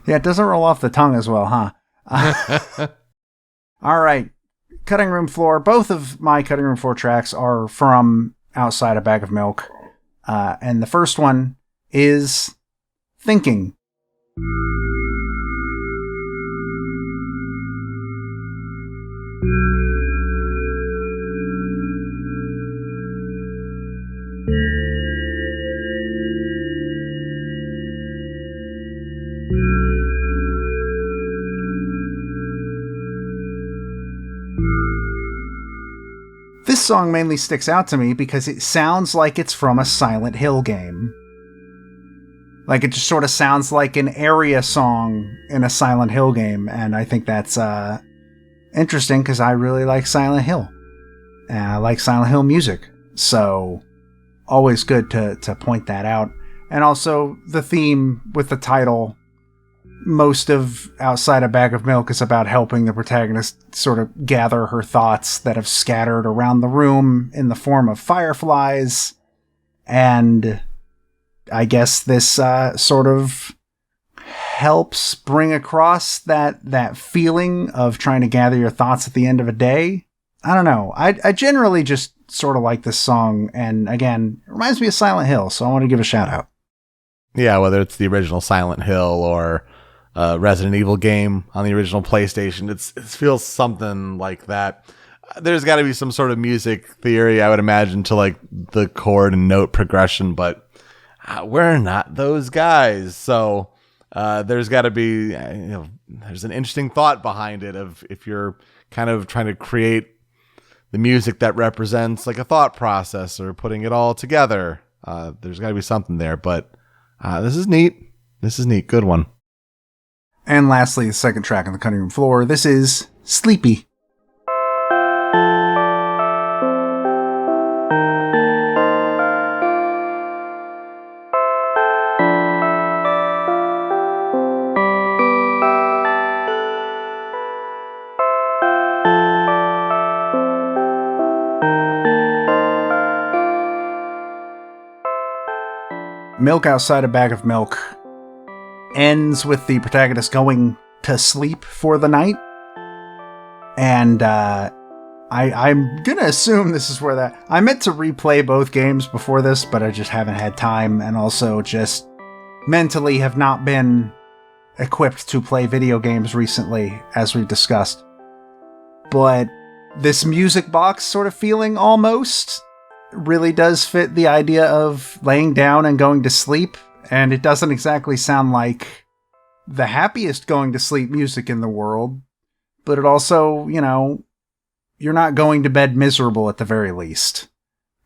Yeah, it doesn't roll off the tongue as well, huh? All right. Cutting Room Floor. Both of my Cutting Room Floor tracks are from Outside a Bag of Milk. And the first one is Thinking. This song mainly sticks out to me because it sounds like it's from a Silent Hill game. Like, it just sort of sounds like an area song in a Silent Hill game, and I think that's interesting because I really like Silent Hill. And I like Silent Hill music, so always good to point that out. And also, the theme with the title, most of Outside a Bag of Milk is about helping the protagonist sort of gather her thoughts that have scattered around the room in the form of fireflies. And I guess this sort of helps bring across that feeling of trying to gather your thoughts at the end of a day. I don't know. I generally just sort of like this song. And again, it reminds me of Silent Hill, so I want to give a shout out. Yeah, whether it's the original Silent Hill or Resident Evil game on the original PlayStation, it feels something like that. There's got to be some sort of music theory, I would imagine, to like the chord and note progression, but we're not those guys. So there's got to be, there's an interesting thought behind it of if you're kind of trying to create the music that represents like a thought process or putting it all together. There's got to be something there, but this is neat. This is neat. Good one. And lastly, the second track on the Cutting Room Floor. This is Sleepy. Milk Outside a Bag of Milk ends with the protagonist going to sleep for the night. And I'm going to assume this is where that... I meant to replay both games before this, but I just haven't had time, and also just mentally have not been equipped to play video games recently, as we've discussed. But this music box sort of feeling almost really does fit the idea of laying down and going to sleep, and it doesn't exactly sound like the happiest going to sleep music in the world, but it also, you know, you're not going to bed miserable at the very least.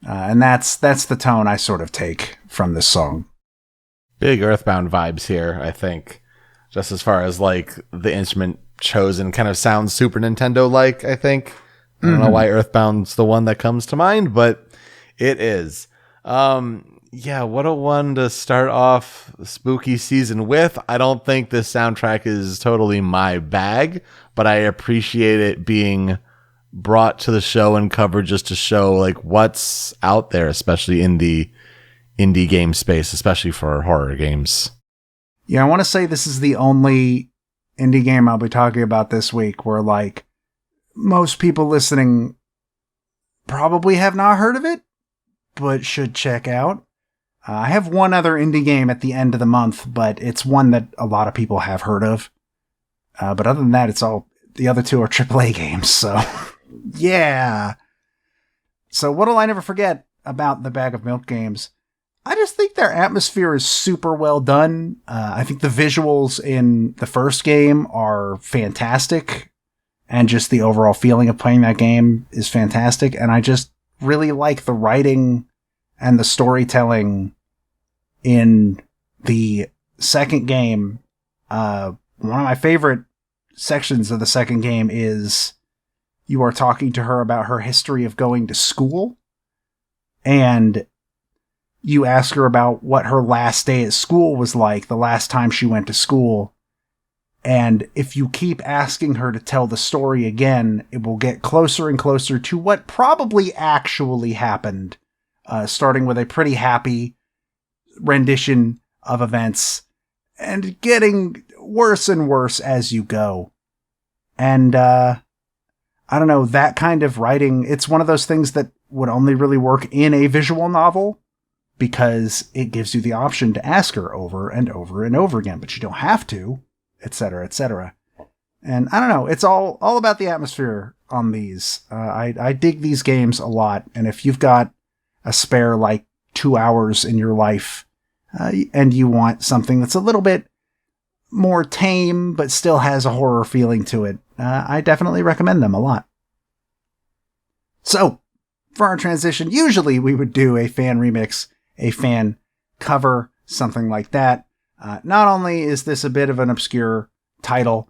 And that's the tone I sort of take from this song. Big Earthbound vibes here, I think. Just as far as like the instrument chosen kind of sounds Super Nintendo-like, I think. I don't know why Earthbound's the one that comes to mind, but it is. Yeah, what a one to start off spooky season with. I don't think this soundtrack is totally my bag, but I appreciate it being brought to the show and covered just to show like what's out there, especially in the indie game space, especially for horror games. Yeah, I want to say this is the only indie game I'll be talking about this week where like most people listening probably have not heard of it, but should check out. I have one other indie game at the end of the month, but it's one that a lot of people have heard of. But other than that, the other two are AAA games, so yeah. So what'll I never forget about the Bag of Milk games? I just think their atmosphere is super well done. I think the visuals in the first game are fantastic, and just the overall feeling of playing that game is fantastic, and I just really like the writing and the storytelling in the second game. One of my favorite sections of the second game is you are talking to her about her history of going to school, and you ask her about what her last day at school was like, the last time she went to school. And if you keep asking her to tell the story again, it will get closer and closer to what probably actually happened, starting with a pretty happy rendition of events and getting worse and worse as you go. And I don't know, that kind of writing, it's one of those things that would only really work in a visual novel, because it gives you the option to ask her over and over and over again, but you don't have to, etc., etc. And I don't know, it's all about the atmosphere on these. I dig these games a lot, and if you've got a spare, like, 2 hours in your life, and you want something that's a little bit more tame, but still has a horror feeling to it, I definitely recommend them a lot. So, for our transition, usually we would do a fan remix, a fan cover, something like that. Not only is this a bit of an obscure title,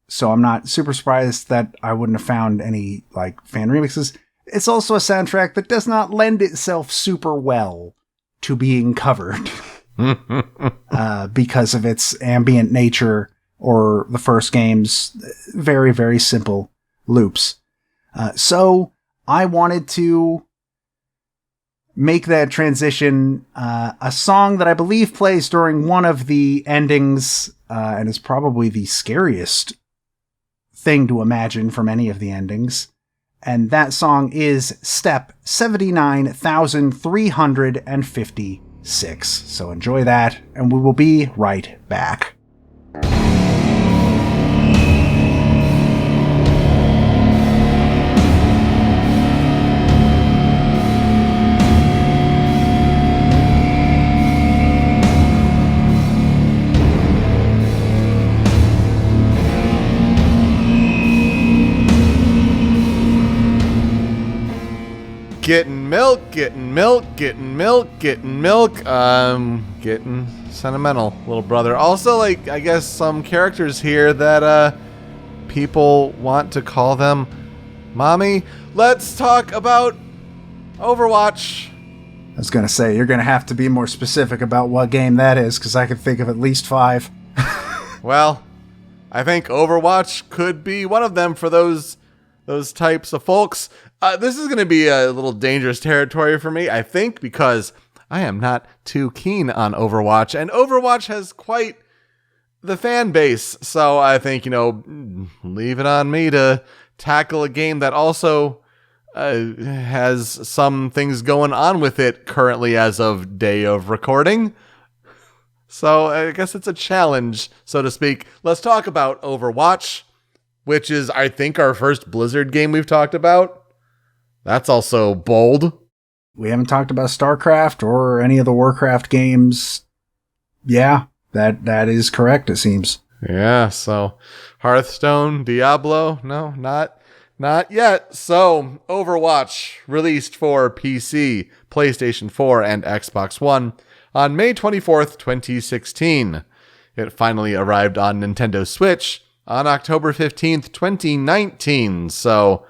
so I'm not super surprised that I wouldn't have found any like fan remixes, it's also a soundtrack that does not lend itself super well to being covered because of its ambient nature or the first game's very, very simple loops. So I wanted to make that transition, a song that I believe plays during one of the endings, and is probably the scariest thing to imagine from any of the endings. And that song is Step 79,356. So enjoy that, and we will be right back. Getting milk, getting milk, getting milk, getting milk. Getting sentimental, little brother. Also, like, I guess some characters here that people want to call them mommy. Let's talk about Overwatch. I was going to say, you're going to have to be more specific about what game that is, because I can think of at least 5. Well, I think Overwatch could be one of them for those types of folks. This is going to be a little dangerous territory for me, I think, because I am not too keen on Overwatch, and Overwatch has quite the fan base. So I think, leave it on me to tackle a game that also has some things going on with it currently as of day of recording. So I guess it's a challenge, so to speak. Let's talk about Overwatch, which is, I think, our first Blizzard game we've talked about. That's also bold. We haven't talked about StarCraft or any of the Warcraft games. Yeah, that is correct, it seems. Yeah, so Hearthstone, Diablo, no, not yet. So Overwatch released for PC, PlayStation 4, and Xbox One on May 24th, 2016. It finally arrived on Nintendo Switch on October 15th, 2019. So,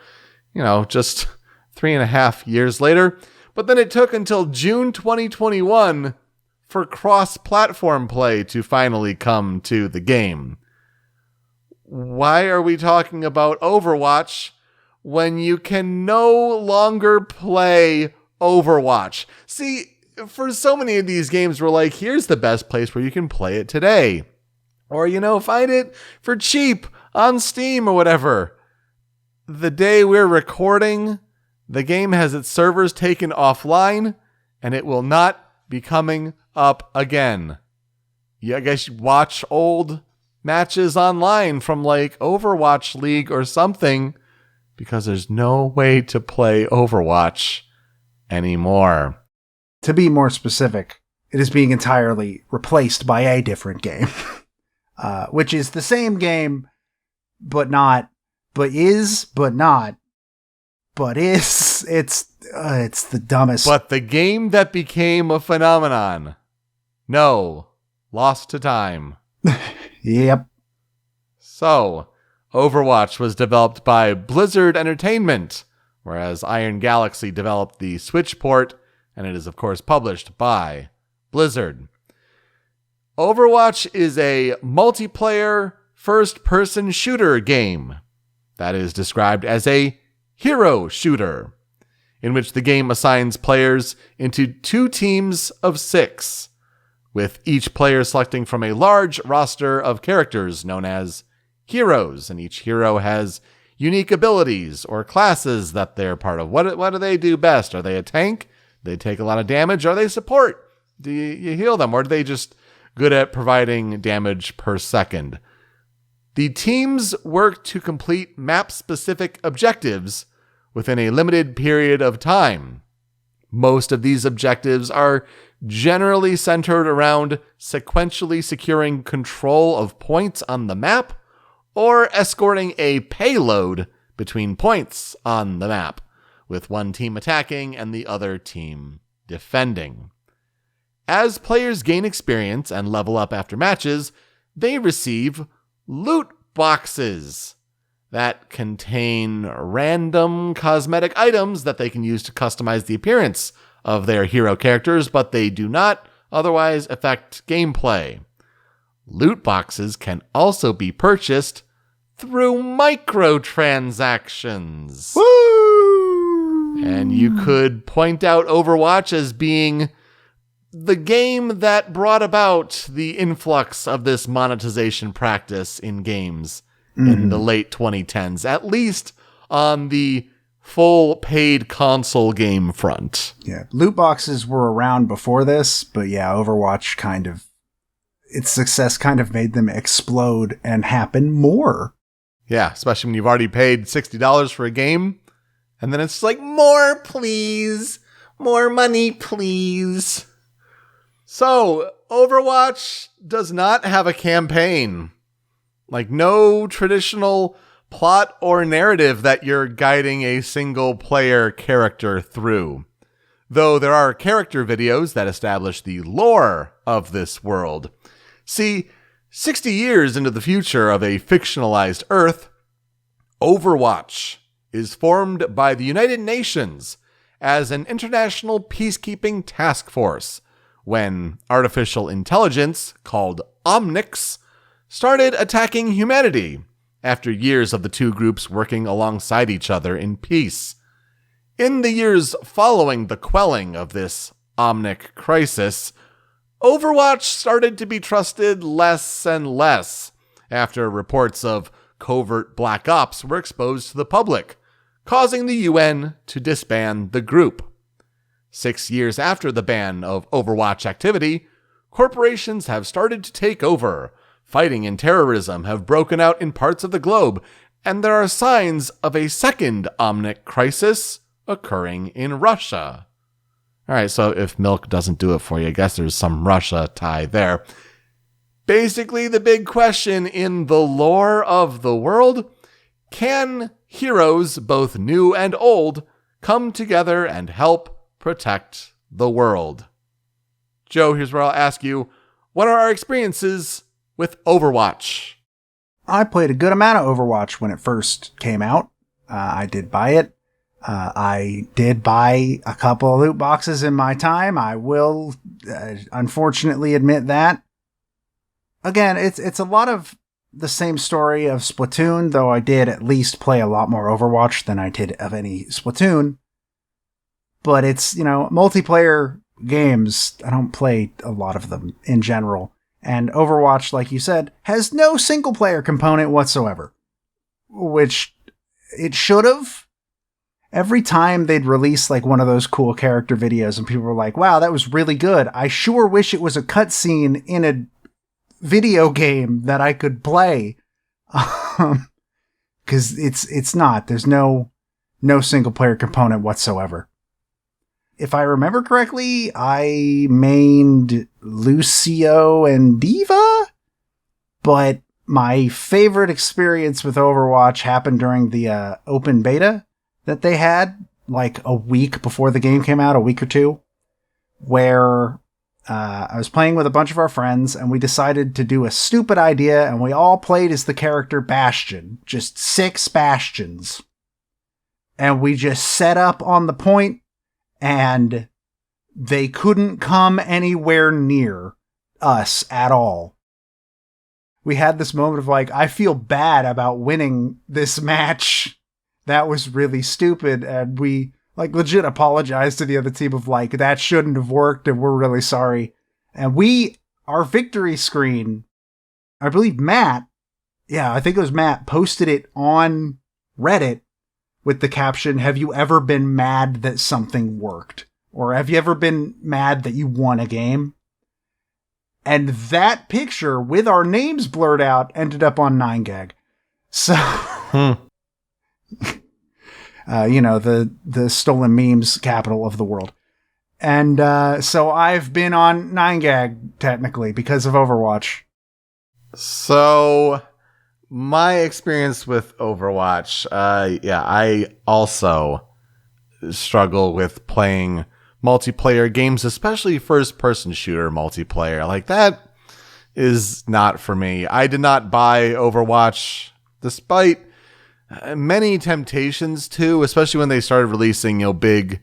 just 3.5 years later. But then it took until June 2021 for cross-platform play to finally come to the game. Why are we talking about Overwatch when you can no longer play Overwatch? See, for so many of these games, we're like, here's the best place where you can play it today. Or, find it for cheap on Steam or whatever. The day we're recording, the game has its servers taken offline, and it will not be coming up again. Yeah, I guess you watch old matches online from like Overwatch League or something, because there's no way to play Overwatch anymore. To be more specific, it is being entirely replaced by a different game, which is the same game, but not, but is, but not, but is. It's the dumbest. But the game that became a phenomenon. No, lost to time. Yep. So, Overwatch was developed by Blizzard Entertainment, whereas Iron Galaxy developed the Switch port, and it is, of course, published by Blizzard. Overwatch is a multiplayer, first-person shooter game that is described as a hero shooter, in which the game assigns players into 2 teams of 6, with each player selecting from a large roster of characters known as heroes, and each hero has unique abilities or classes that they're part of. What do they do best? Are they a tank? They take a lot of damage. Are they support? Do you heal them? Or are they just good at providing damage per second? The teams work to complete map-specific objectives within a limited period of time. Most of these objectives are generally centered around sequentially securing control of points on the map or escorting a payload between points on the map, with one team attacking and the other team defending. As players gain experience and level up after matches, they receive loot boxes that contain random cosmetic items that they can use to customize the appearance of their hero characters, but they do not otherwise affect gameplay. Loot boxes can also be purchased through microtransactions. Woo! And you could point out Overwatch as being the game that brought about the influx of this monetization practice in games in the late 2010s, at least on the full paid console game front. Yeah, loot boxes were around before this, but yeah, Overwatch its success kind of made them explode and happen more. Yeah, especially when you've already paid $60 for a game, and then it's like, more, please. More money, please. So, Overwatch does not have a campaign. Like, no traditional plot or narrative that you're guiding a single player character through. Though there are character videos that establish the lore of this world. See, 60 years into the future of a fictionalized Earth, Overwatch is formed by the United Nations as an international peacekeeping task force when artificial intelligence, called Omnics, started attacking humanity after years of the two groups working alongside each other in peace. In the years following the quelling of this Omnic crisis, Overwatch started to be trusted less and less after reports of covert black ops were exposed to the public, causing the UN to disband the group. 6 years after the ban of Overwatch activity, corporations have started to take over. Fighting and terrorism have broken out in parts of the globe, and there are signs of a second Omnic crisis occurring in Russia. All right, so if milk doesn't do it for you, I guess there's some Russia tie there. Basically, the big question in the lore of the world: can heroes, both new and old, come together and help protect the world? Joe, here's where I'll ask you, what are our experiences with Overwatch? I played a good amount of Overwatch when it first came out. I did buy it. I did buy a couple of loot boxes in my time. I will unfortunately admit that. Again, it's a lot of the same story of Splatoon, though I did at least play a lot more Overwatch than I did of any Splatoon. But it's, multiplayer games. I don't play a lot of them in general. And Overwatch, like you said, has no single player component whatsoever, which it should have. Every time they'd release like one of those cool character videos and people were like, wow, that was really good. I sure wish it was a cutscene in a video game that I could play. Cause it's not, there's no single player component whatsoever. If I remember correctly, I mained Lucio and Diva, but my favorite experience with Overwatch happened during the open beta that they had like a week before the game came out, a week or two, where I was playing with a bunch of our friends and we decided to do a stupid idea and we all played as the character Bastion, just 6 Bastions. And we just set up on the point and they couldn't come anywhere near us at all. We had this moment of like, I feel bad about winning this match. That was really stupid. And we like legit apologized to the other team of like, that shouldn't have worked and we're really sorry. And our victory screen, I believe I think it was Matt, posted it on Reddit with the caption, have you ever been mad that something worked? Or have you ever been mad that you won a game? And that picture with our names blurred out ended up on 9gag. So, the stolen memes capital of the world. And so I've been on 9gag technically because of Overwatch. So my experience with Overwatch, I also struggle with playing multiplayer games, especially first-person shooter multiplayer. Like, that is not for me. I did not buy Overwatch despite many temptations to, especially when they started releasing, big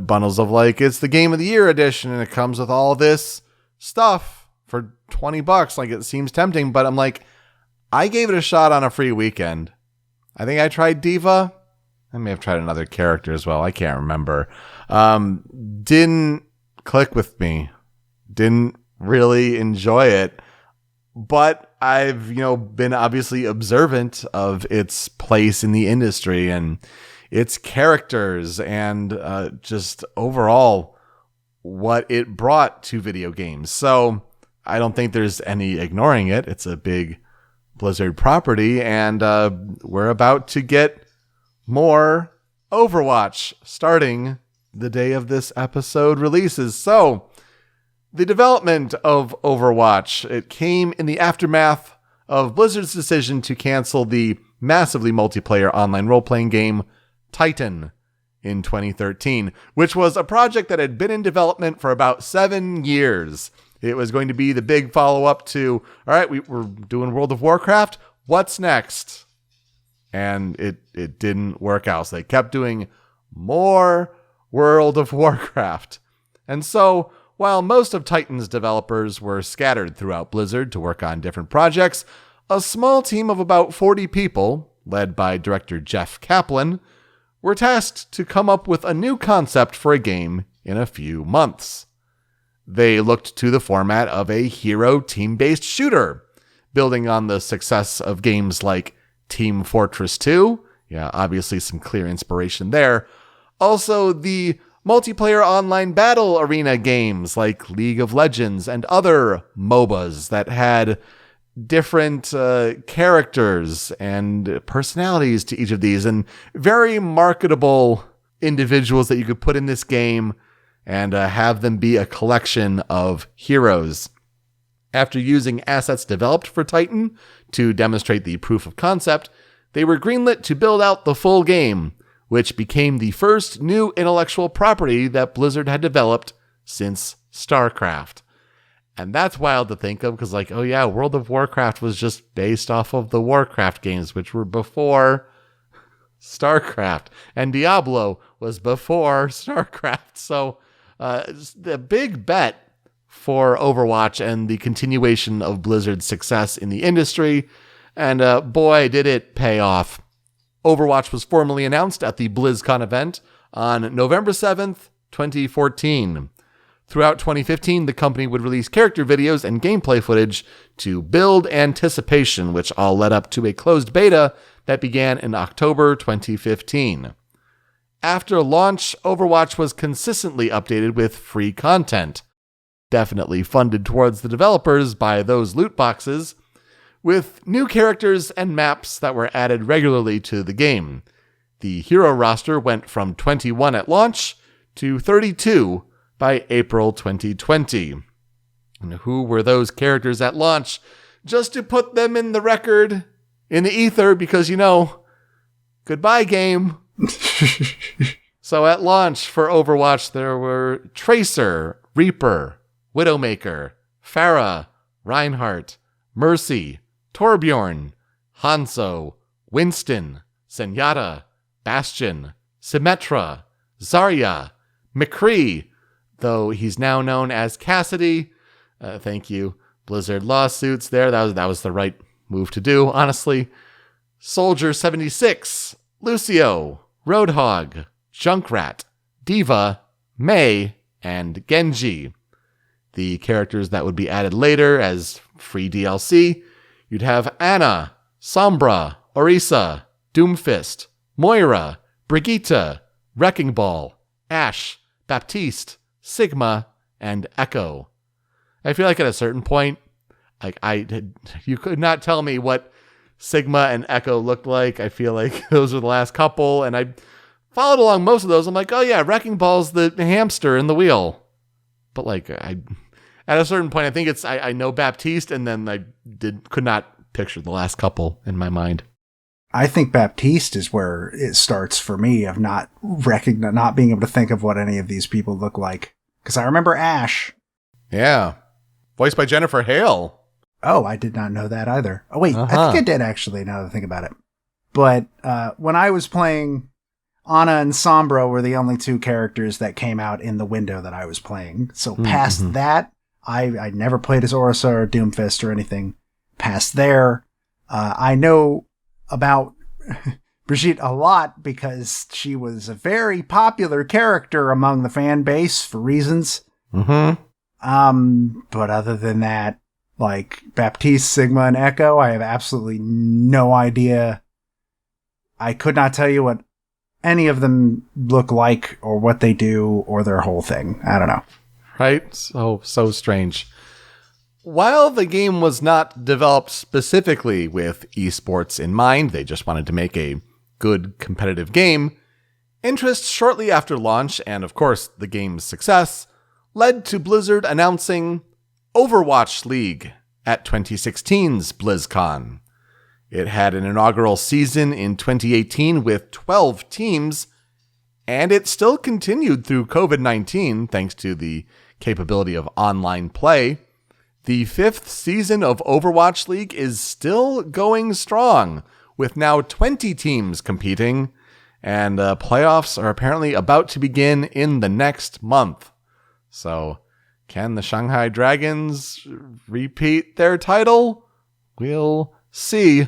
bundles of like, it's the Game of the Year edition and it comes with all this stuff for $20. Like, it seems tempting, but I'm like, I gave it a shot on a free weekend. I think I tried Diva. I may have tried another character as well. I can't remember. Didn't click with me. Didn't really enjoy it. But I've, been obviously observant of its place in the industry and its characters and just overall what it brought to video games. So I don't think there's any ignoring it. It's a big Blizzard property, and we're about to get more Overwatch starting the day of this episode releases. So the development of Overwatch, it came in the aftermath of Blizzard's decision to cancel the massively multiplayer online role-playing game Titan in 2013, which was a project that had been in development for about 7 years. It was going to be the big follow-up to, all right, we're doing World of Warcraft. What's next? And it didn't work out. So they kept doing more World of Warcraft. And so, while most of Titan's developers were scattered throughout Blizzard to work on different projects, a small team of about 40 people, led by director Jeff Kaplan, were tasked to come up with a new concept for a game in a few months. They looked to the format of a hero team-based shooter, building on the success of games like Team Fortress 2. Yeah, obviously some clear inspiration there. Also, the multiplayer online battle arena games like League of Legends and other MOBAs that had different characters and personalities to each of these, and very marketable individuals that you could put in this game and have them be a collection of heroes. After using assets developed for Titan to demonstrate the proof of concept, they were greenlit to build out the full game, which became the first new intellectual property that Blizzard had developed since StarCraft. And that's wild to think of because, oh yeah, World of Warcraft was just based off of the Warcraft games, which were before StarCraft. And Diablo was before StarCraft. So the big bet for Overwatch and the continuation of Blizzard's success in the industry. And boy, did it pay off. Overwatch was formally announced at the BlizzCon event on November 7th, 2014. Throughout 2015, the company would release character videos and gameplay footage to build anticipation, which all led up to a closed beta that began in October 2015. After launch, Overwatch was consistently updated with free content, definitely funded towards the developers by those loot boxes, with new characters and maps that were added regularly to the game. The hero roster went from 21 at launch to 32 by April 2020. And who were those characters at launch? Just to put them in the record, in the ether, because, goodbye game. So at launch for Overwatch, there were Tracer, Reaper, Widowmaker, Pharah, Reinhardt, Mercy, Torbjorn, Hanzo, Winston, Zenyatta, Bastion, Symmetra, Zarya, McCree, though he's now known as Cassidy. Thank you, Blizzard lawsuits there. That was the right move to do, honestly. Soldier 76, Lucio, Roadhog, Junkrat, Diva, Mei, and Genji. The characters that would be added later as free DLC, you'd have Anna, Sombra, Orisa, Doomfist, Moira, Brigitte, Wrecking Ball, Ashe, Baptiste, Sigma, and Echo. I feel like at a certain point, you could not tell me what Sigma and Echo looked like. I feel like those were the last couple, and I followed along most of those. I'm like, oh yeah, Wrecking Ball's the hamster in the wheel. But at a certain point, I think I know Baptiste, and then I could not picture the last couple in my mind. I think Baptiste is where it starts for me of not being able to think of what any of these people look like. Because I remember Ashe. Yeah. Voiced by Jennifer Hale. Oh, I did not know that either. Oh, wait, I think I did actually, now that I think about it. But when I was playing, Ana and Sombra were the only two characters that came out in the window that I was playing. So past that, I never played as Orisa or Doomfist or anything. Past there, I know about Brigitte a lot because she was a very popular character among the fan base for reasons. But other than that, Baptiste, Sigma, and Echo, I have absolutely no idea. I could not tell you what any of them look like or what they do or their whole thing. I don't know. Right? So strange. While the game was not developed specifically with esports in mind, they just wanted to make a good competitive game, interest shortly after launch, and of course the game's success, led to Blizzard announcing Overwatch League at 2016's BlizzCon. It had an inaugural season in 2018 with 12 teams, and it still continued through COVID-19 thanks to the capability of online play. The 5th season of Overwatch League is still going strong, with now 20 teams competing, and playoffs are apparently about to begin in the next month. So, can the Shanghai Dragons repeat their title? We'll see.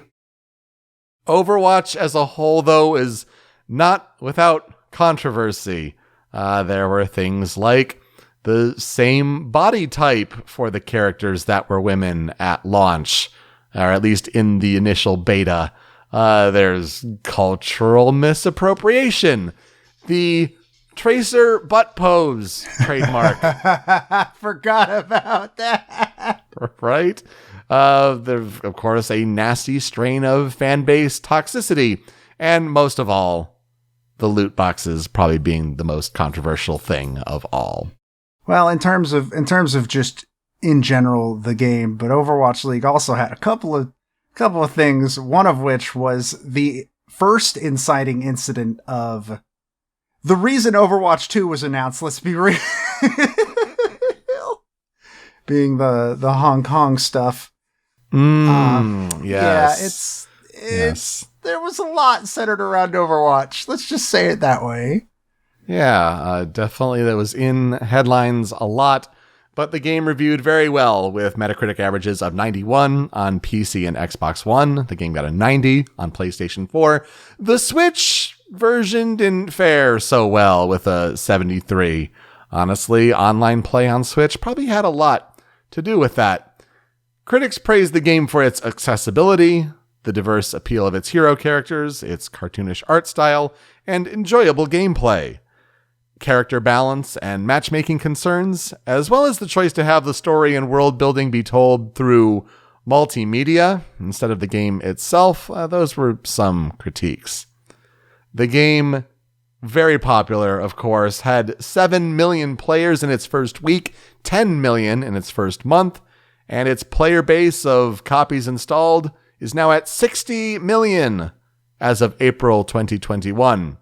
Overwatch as a whole, though, is not without controversy. There were things like the same body type for the characters that were women at launch, or at least in the initial beta. There's cultural misappropriation. The Tracer butt pose trademark. I forgot about that. Right? There's, of course, a nasty strain of fan base toxicity. And most of all, the loot boxes probably being the most controversial thing of all. Well, in terms of just in general the game, but Overwatch League also had a couple of things, one of which was the first inciting incident of the reason Overwatch 2 was announced, let's be real, being the Hong Kong stuff. Yes. Yeah, it's there was a lot centered around Overwatch. Let's just say it that way. Yeah, definitely that was in headlines a lot, but the game reviewed very well with Metacritic averages of 91 on PC and Xbox One. The game got a 90 on PlayStation 4. The Switch version didn't fare so well with a 73. Honestly, online play on Switch probably had a lot to do with that. Critics praised the game for its accessibility, the diverse appeal of its hero characters, its cartoonish art style, and enjoyable gameplay. Character balance and matchmaking concerns, as well as the choice to have the story and world building be told through multimedia instead of the game itself, those were some critiques. The game, very popular, of course, had 7 million players in its first week, 10 million in its first month, and its player base of copies installed is now at 60 million as of April 2021.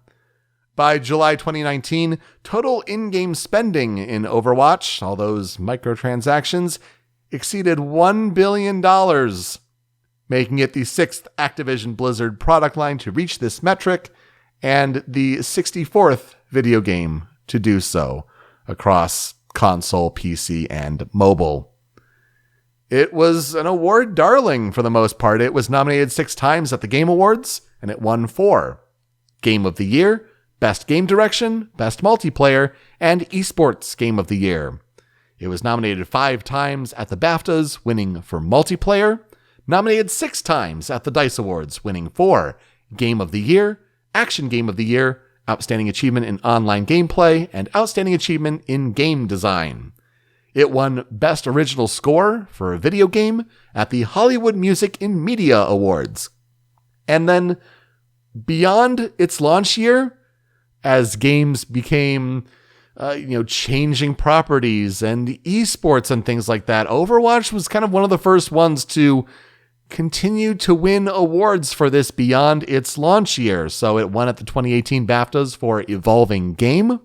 By July 2019, total in-game spending in Overwatch, all those microtransactions, exceeded $1 billion, making it the 6th Activision Blizzard product line to reach this metric and the 64th video game to do so across console, PC, and mobile. It was an award darling for the most part. It was nominated 6 times at the Game Awards, and it won 4. Game of the Year, Best Game Direction, Best Multiplayer, and Esports Game of the Year. It was nominated 5 times at the BAFTAs, winning for Multiplayer. Nominated 6 times at the DICE Awards, winning for Game of the Year, Action Game of the Year, Outstanding Achievement in Online Gameplay, and Outstanding Achievement in Game Design. It won Best Original Score for a Video Game at the Hollywood Music in Media Awards. And then, beyond its launch year, as games became, changing properties and esports and things like that, Overwatch was kind of one of the first ones to continue to win awards for this beyond its launch year. So it won at the 2018 BAFTAs for Evolving Game,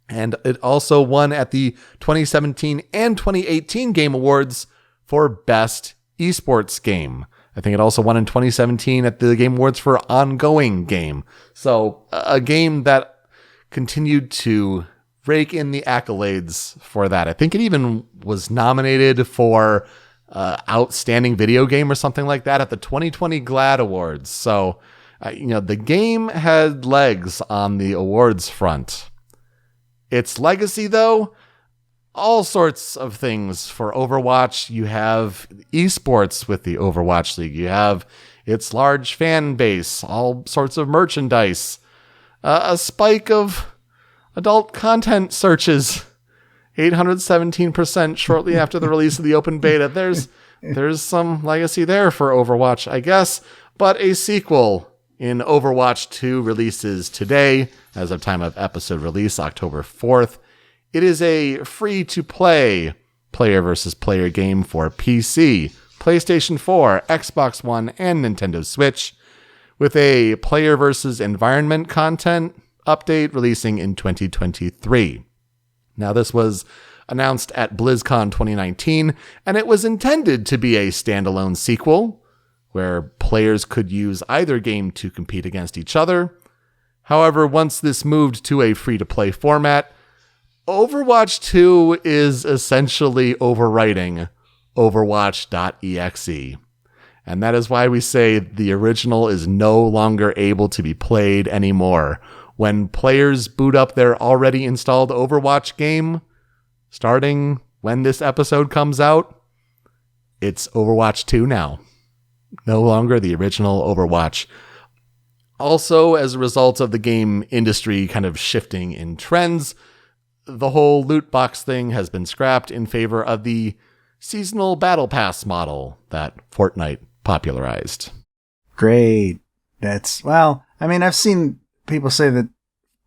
and it also won at the 2017 and 2018 Game Awards for Best Esports Game. I think it also won in 2017 at the Game Awards for Ongoing Game. So a game that continued to rake in the accolades for that. I think it even was nominated for Outstanding Video Game or something like that at the 2020 GLAAD Awards. So, the game had legs on the awards front. Its legacy, though, all sorts of things for Overwatch. You have esports with the Overwatch League. You have its large fan base, all sorts of merchandise, a spike of adult content searches, 817% shortly after the release of the open beta. There's some legacy there for Overwatch, I guess, but a sequel in Overwatch 2 releases today, as of time of episode release, October 4th. It is a free-to-play player versus player game for PC, PlayStation 4, Xbox One, and Nintendo Switch, with a player versus environment content update releasing in 2023. Now, this was announced at BlizzCon 2019, and it was intended to be a standalone sequel, where players could use either game to compete against each other. However, once this moved to a free-to-play format, Overwatch 2 is essentially overwriting Overwatch.exe. And that is why we say the original is no longer able to be played anymore. when players boot up their already installed Overwatch game, starting when this episode comes out, it's Overwatch 2 now. No longer the original Overwatch. Also, as a result of the game industry kind of shifting in trends, the whole loot box thing has been scrapped in favor of the seasonal battle pass model that Fortnite popularized. Great. I've seen people say that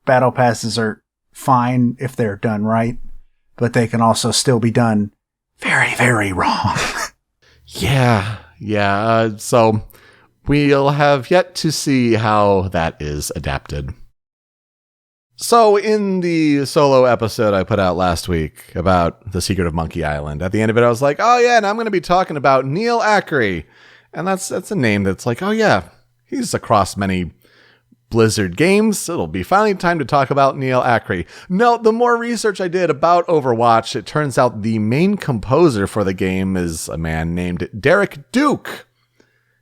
battle passes are fine if they're done right, but they can also still be done very, very wrong. Yeah. So we'll have yet to see how that is adapted. So in the solo episode I put out last week about The Secret of Monkey Island, at the end of it I was like, oh yeah, and I'm going to be talking about Neil Ackery. And that's a name that's like, oh yeah, he's across many Blizzard games. It'll be finally time to talk about Neil Ackery. No, the more research I did about Overwatch, it turns out the main composer for the game is a man named Derek Duke.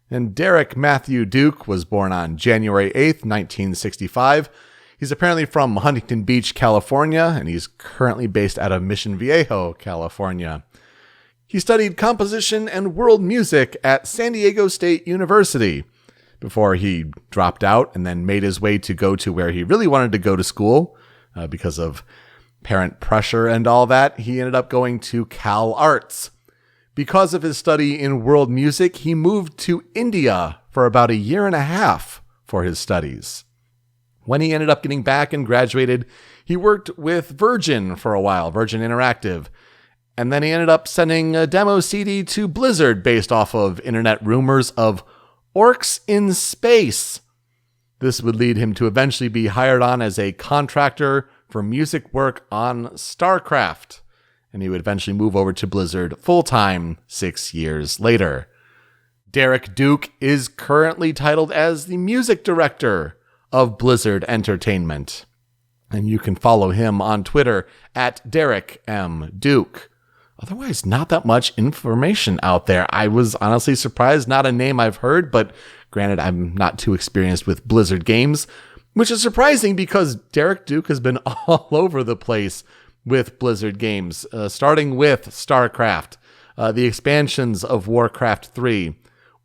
And Derek Matthew Duke was born on January 8th, 1965. He's apparently from Huntington Beach, California, and he's currently based out of Mission Viejo, California. He studied composition and world music at San Diego State University before he dropped out and then made his way to go to where he really wanted to go to school because of parent pressure and all that. He ended up going to Cal Arts. Because of his study in world music, he moved to India for about 1.5 years for his studies. When he ended up getting back and graduated, he worked with Virgin for a while, Virgin Interactive. And then he ended up sending a demo CD to Blizzard based off of internet rumors of orcs in space. This would lead him to eventually be hired on as a contractor for music work on StarCraft. And he would eventually move over to Blizzard full-time 6 years later. Derek Duke is currently titled as the music director of Blizzard Entertainment. And you can follow him on Twitter at Derek M. Duke. Otherwise, not that much information out there. I was honestly surprised. Not a name I've heard, but granted, I'm not too experienced with Blizzard games, which is surprising because Derek Duke has been all over the place with Blizzard games, starting with StarCraft, the expansions of Warcraft 3,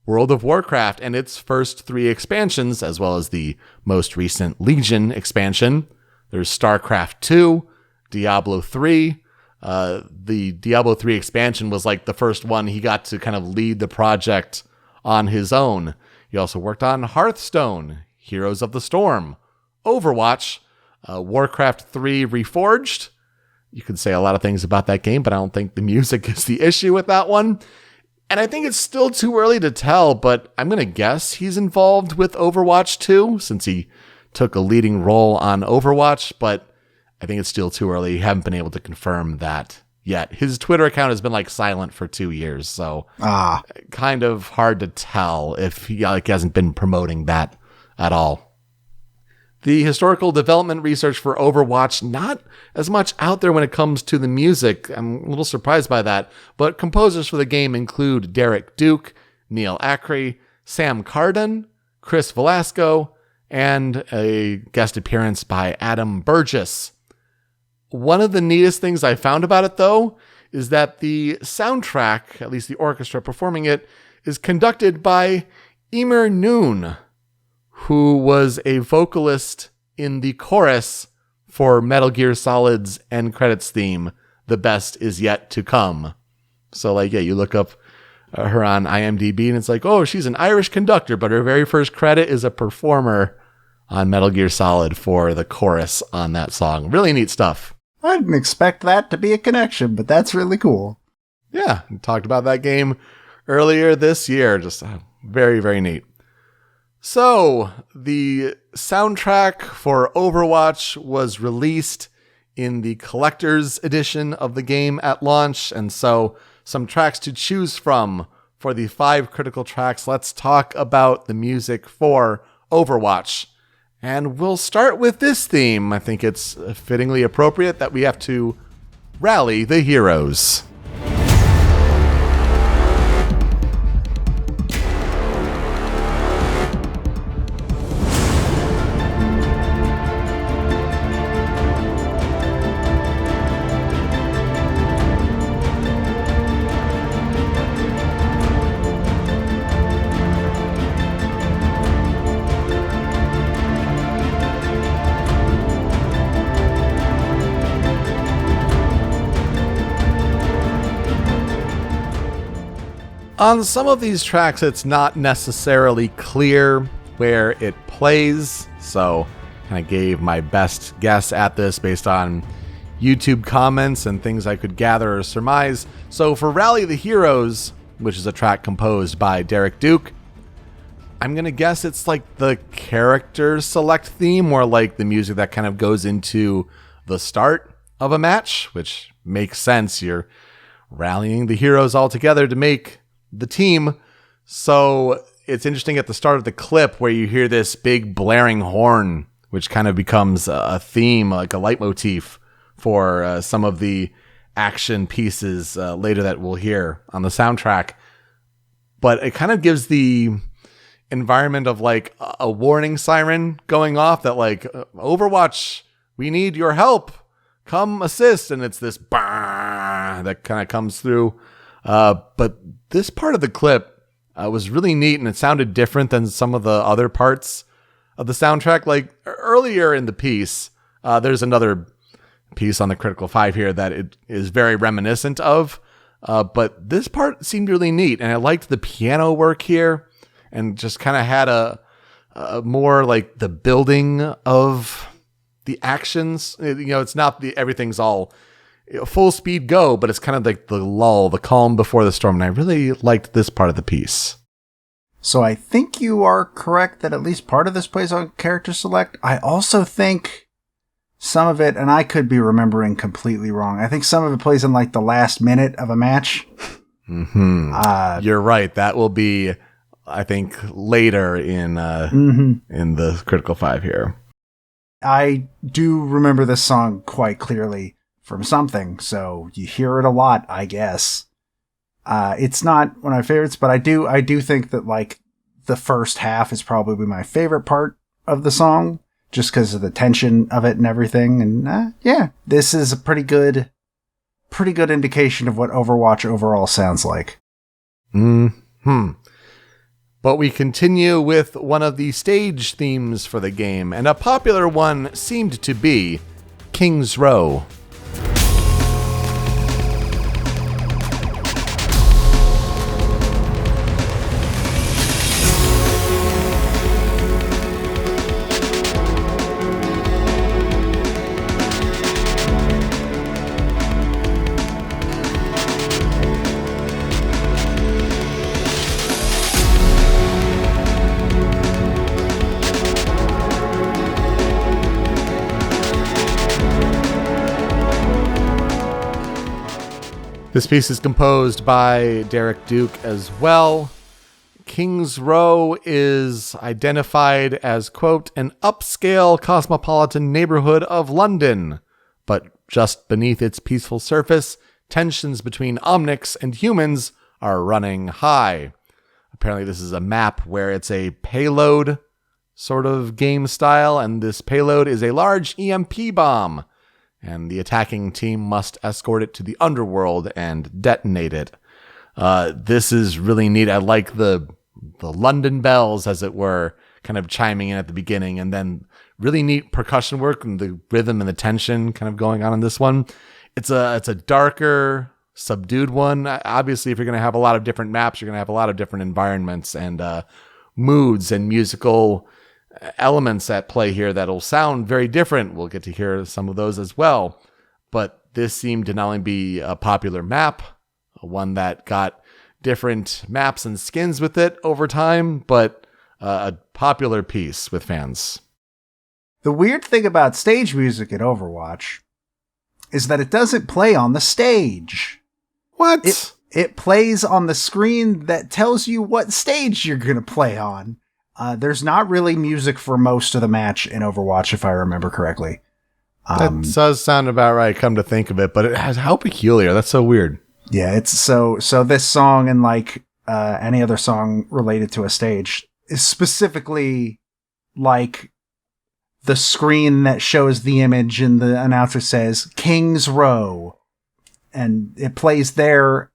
World of Warcraft and its first 3 expansions, as well as the most recent Legion expansion. There's StarCraft 2, Diablo 3. The Diablo 3 expansion was like the first one he got to kind of lead the project on his own. He also worked on Hearthstone, Heroes of the Storm, Overwatch, Warcraft 3 Reforged. You could say a lot of things about that game, but I don't think the music is the issue with that one. And I think it's still too early to tell, but I'm going to guess he's involved with Overwatch 2 since he took a leading role on Overwatch, but I think it's still too early. Haven't been able to confirm that yet. His Twitter account has been like silent for 2 years, so kind of hard to tell if he hasn't been promoting that at all. The historical development research for Overwatch, not as much out there when it comes to the music. I'm a little surprised by that, but composers for the game include Derek Duke, Neil Ackery, Sam Carden, Chris Velasco, and a guest appearance by Adam Burgess. One of the neatest things I found about it, though, is that the soundtrack, at least the orchestra performing it, is conducted by Emer Noon, who was a vocalist in the chorus for Metal Gear Solid's end credits theme, The Best Is Yet to Come. So, you look up her on IMDb, and it's like, oh, she's an Irish conductor, but her very first credit is a performer on Metal Gear Solid for the chorus on that song. Really neat stuff. I didn't expect that to be a connection, but that's really cool. Yeah, we talked about that game earlier this year. Just very, very neat. So, the soundtrack for Overwatch was released in the collector's edition of the game at launch, and so some tracks to choose from for the 5 critical tracks. Let's talk about the music for Overwatch. And we'll start with this theme. I think it's fittingly appropriate that we have to rally the heroes. On some of these tracks, it's not necessarily clear where it plays, so I gave my best guess at this based on YouTube comments and things I could gather or surmise. So for Rally the Heroes, which is a track composed by Derek Duke, I'm going to guess it's like the character select theme, or like the music that kind of goes into the start of a match, which makes sense. You're rallying the heroes all together to make the team. So it's interesting at the start of the clip where you hear this big blaring horn, which kind of becomes a theme, like a leitmotif for some of the action pieces later that we'll hear on the soundtrack. But it kind of gives the environment of like a warning siren going off that like, Overwatch, we need your help. Come assist. And it's this bah that kind of comes through. But this part of the clip was really neat, and it sounded different than some of the other parts of the soundtrack. Like earlier in the piece, there's another piece on the Critical 5 here that it is very reminiscent of. But this part seemed really neat, and I liked the piano work here, and just kind of had a more like the building of the actions. You know, it's not everything's all full speed go, but it's kind of like the lull, the calm before the storm. And I really liked this part of the piece. So I think you are correct that at least part of this plays on character select. I also think some of it, and I could be remembering completely wrong, I think some of it plays in like the last minute of a match. Mm-hmm. You're right. That will be, I think, later in the Critical 5 here. I do remember this song quite clearly from something, so you hear it a lot, I guess. It's not one of my favorites, but I do think that like the first half is probably my favorite part of the song, just because of the tension of it and everything. And yeah, this is a pretty good indication of what Overwatch overall sounds like. But we continue with one of the stage themes for the game, and a popular one seemed to be King's Row. This piece is composed by Derek Duke as well. King's Row is identified as, quote, an upscale cosmopolitan neighborhood of London, but just beneath its peaceful surface, tensions between Omnics and humans are running high. Apparently this is a map where it's a payload sort of game style, and this payload is a large EMP bomb, and the attacking team must escort it to the underworld and detonate it. This is really neat. I like the London bells, as it were, kind of chiming in at the beginning, and then really neat percussion work and the rhythm and the tension kind of going on in this one. It's a darker, subdued one. Obviously, if you're going to have a lot of different maps, you're going to have a lot of different environments and moods and musical elements at play here that'll sound very different. We'll get to hear some of those as well. But this seemed to not only be a popular map, one that got different maps and skins with it over time, but a popular piece with fans. The weird thing about stage music in Overwatch is that it doesn't play on the stage. What? It plays on the screen that tells you what stage you're going to play on. There's not really music for most of the match in Overwatch, if I remember correctly. That does sound about right, come to think of it, but it has how peculiar. That's so weird. Yeah, it's so this song and like any other song related to a stage is specifically like the screen that shows the image and the announcer says King's Row, and it plays there.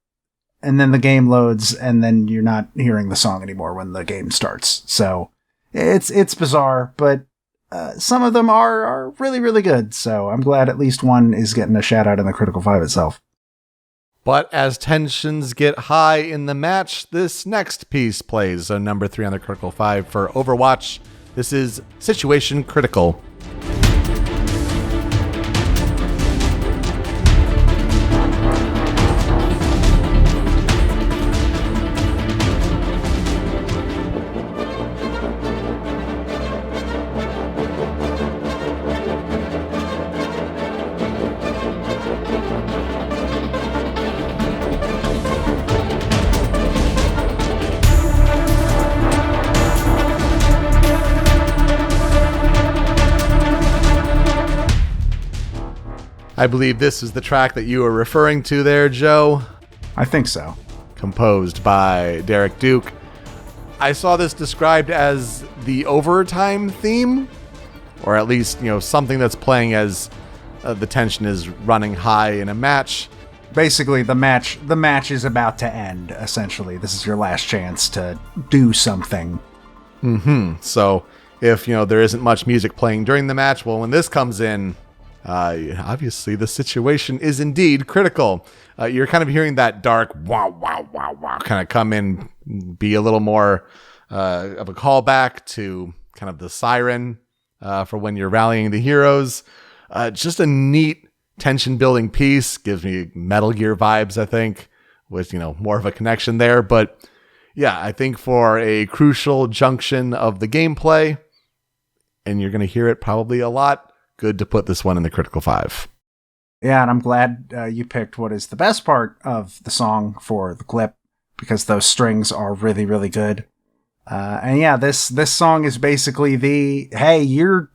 And then the game loads, and then you're not hearing the song anymore when the game starts. So it's bizarre, but some of them are really, really good. So I'm glad at least one is getting a shout out in the Critical 5 itself. But as tensions get high in the match, this next piece plays. So number 3 on the Critical 5 for Overwatch. This is Situation Critical. I believe this is the track that you were referring to there, Joe. I think so. Composed by Derek Duke. I saw this described as the overtime theme, or at least, something that's playing as the tension is running high in a match. Basically, the match is about to end, essentially. This is your last chance to do something. So, if, there isn't much music playing during the match, well, when this comes in, obviously the situation is indeed critical. You're kind of hearing that dark wow, wow, wow, wow kind of come in, be a little more of a callback to kind of the siren for when you're rallying the heroes. Just a neat tension building piece. Gives me Metal Gear vibes, I think, with, more of a connection there. But yeah, I think for a crucial junction of the gameplay, and you're going to hear it probably a lot, good to put this one in the Critical 5. Yeah, and I'm glad you picked what is the best part of the song for the clip, because those strings are really, really good. And yeah, this song is basically hey, you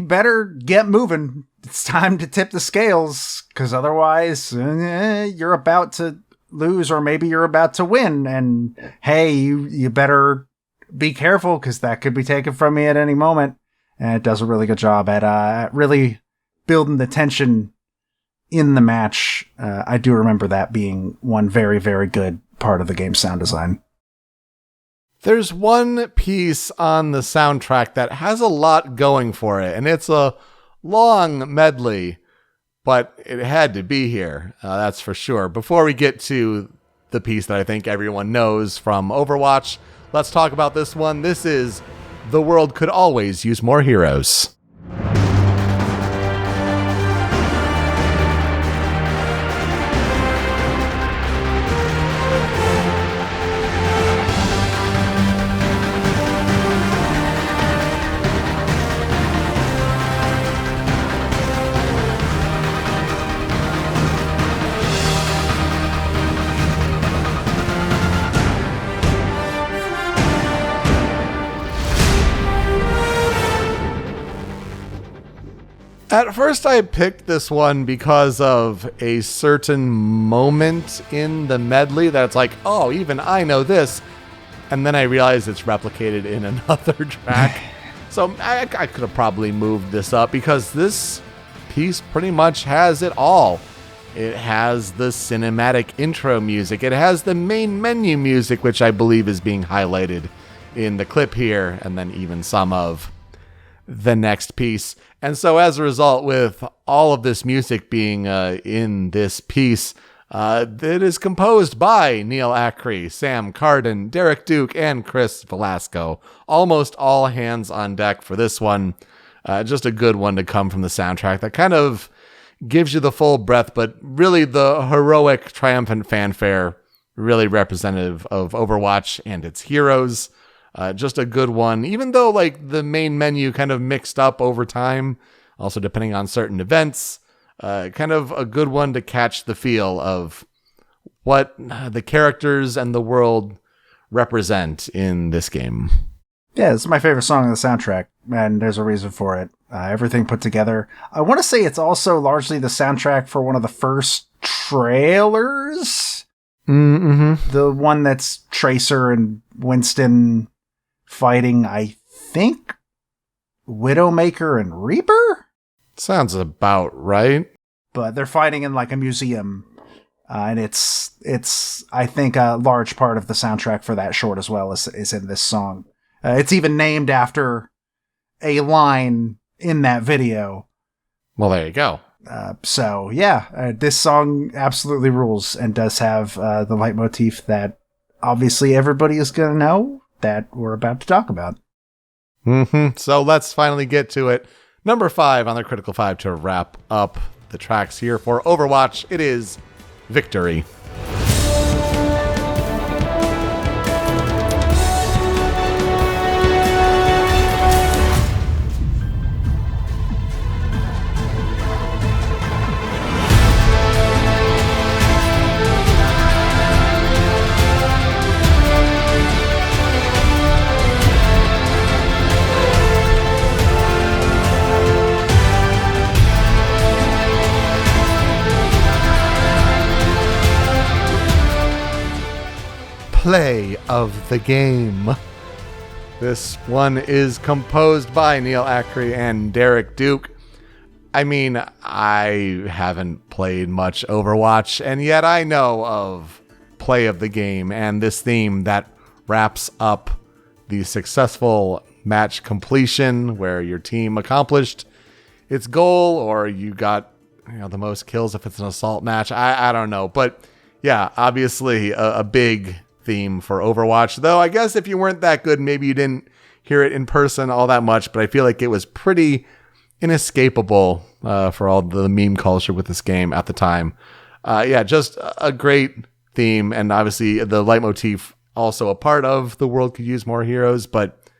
better get moving. It's time to tip the scales, because otherwise you're about to lose, or maybe you're about to win. And hey, you better be careful, because that could be taken from me at any moment. And it does a really good job at really building the tension in the match. I do remember that being one very, very good part of the game's sound design. There's one piece on the soundtrack that has a lot going for it, and it's a long medley, but it had to be here, that's for sure. Before we get to the piece that I think everyone knows from Overwatch, let's talk about this one. This is The World Could Always Use More Heroes. At first, I picked this one because of a certain moment in the medley that's like, oh, even I know this. And then I realized it's replicated in another track. So I could have probably moved this up, because this piece pretty much has it all. It has the cinematic intro music. It has the main menu music, which I believe is being highlighted in the clip here, and then even some of the next piece. And so as a result, with all of this music being in this piece, it is composed by Neil Acree, Sam Carden, Derek Duke, and Chris Velasco. Almost all hands on deck for this one. Just a good one to come from the soundtrack that kind of gives you the full breath, but really the heroic, triumphant fanfare, really representative of Overwatch and its heroes. Just a good one, even though like the main menu kind of mixed up over time, also depending on certain events, kind of a good one to catch the feel of what the characters and the world represent in this game. Yeah, it's my favorite song on the soundtrack, and there's a reason for it. Everything put together. I want to say it's also largely the soundtrack for one of the first trailers. Mm-hmm. The one that's Tracer and Winston fighting, I think, Widowmaker and Reaper? Sounds about right. But they're fighting in like a museum. And it's I think a large part of the soundtrack for that short as well is in this song. It's even named after a line in that video. Well, there you go. So yeah, this song absolutely rules and does have the leitmotif that obviously everybody is going to know that we're about to talk about. So let's finally get to it. Number 5 on the Critical 5 to wrap up the tracks here for Overwatch. It is Victory. Play of the game. This one is composed by Neil Ackery and Derek Duke. I mean, I haven't played much Overwatch, and yet I know of Play of the Game and this theme that wraps up the successful match completion where your team accomplished its goal, or you got the most kills if it's an assault match. I don't know, but yeah, obviously a big theme for Overwatch, though I guess if you weren't that good, maybe you didn't hear it in person all that much, but I feel like it was pretty inescapable for all the meme culture with this game at the time. Yeah, just a great theme, and obviously the leitmotif also a part of The World Could Use More Heroes, but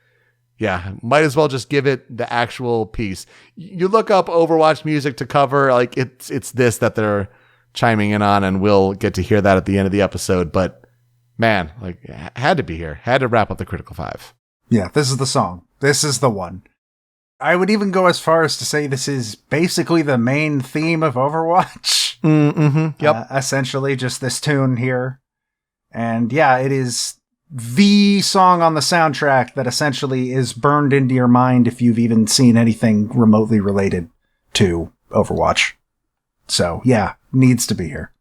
yeah, might as well just give it the actual piece. You look up Overwatch music to cover, like it's this that they're chiming in on, and we'll get to hear that at the end of the episode, but man, like, had to be here. Had to wrap up the Critical 5. Yeah, this is the song. This is the one. I would even go as far as to say this is basically the main theme of Overwatch. Yep. Essentially, just this tune here. And yeah, it is the song on the soundtrack that essentially is burned into your mind if you've even seen anything remotely related to Overwatch. So yeah, needs to be here.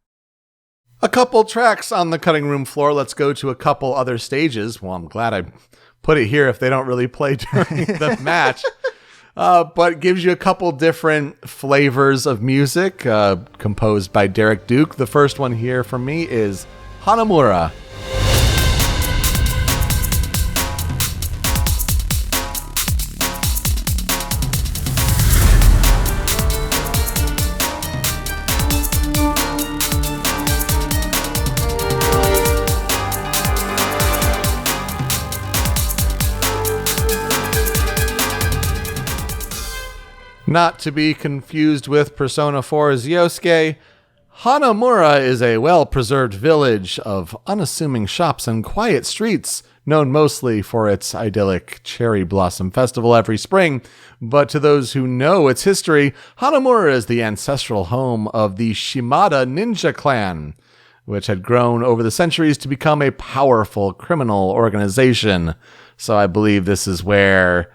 A couple tracks on the cutting room floor. Let's go to a couple other stages. Well, I'm glad I put it here if they don't really play during the match. But gives you a couple different flavors of music composed by Derek Duke. The first one here for me is Hanamura. Not to be confused with Persona 4's Yosuke, Hanamura is a well-preserved village of unassuming shops and quiet streets, known mostly for its idyllic cherry blossom festival every spring. But to those who know its history, Hanamura is the ancestral home of the Shimada ninja clan, which had grown over the centuries to become a powerful criminal organization. So I believe this is where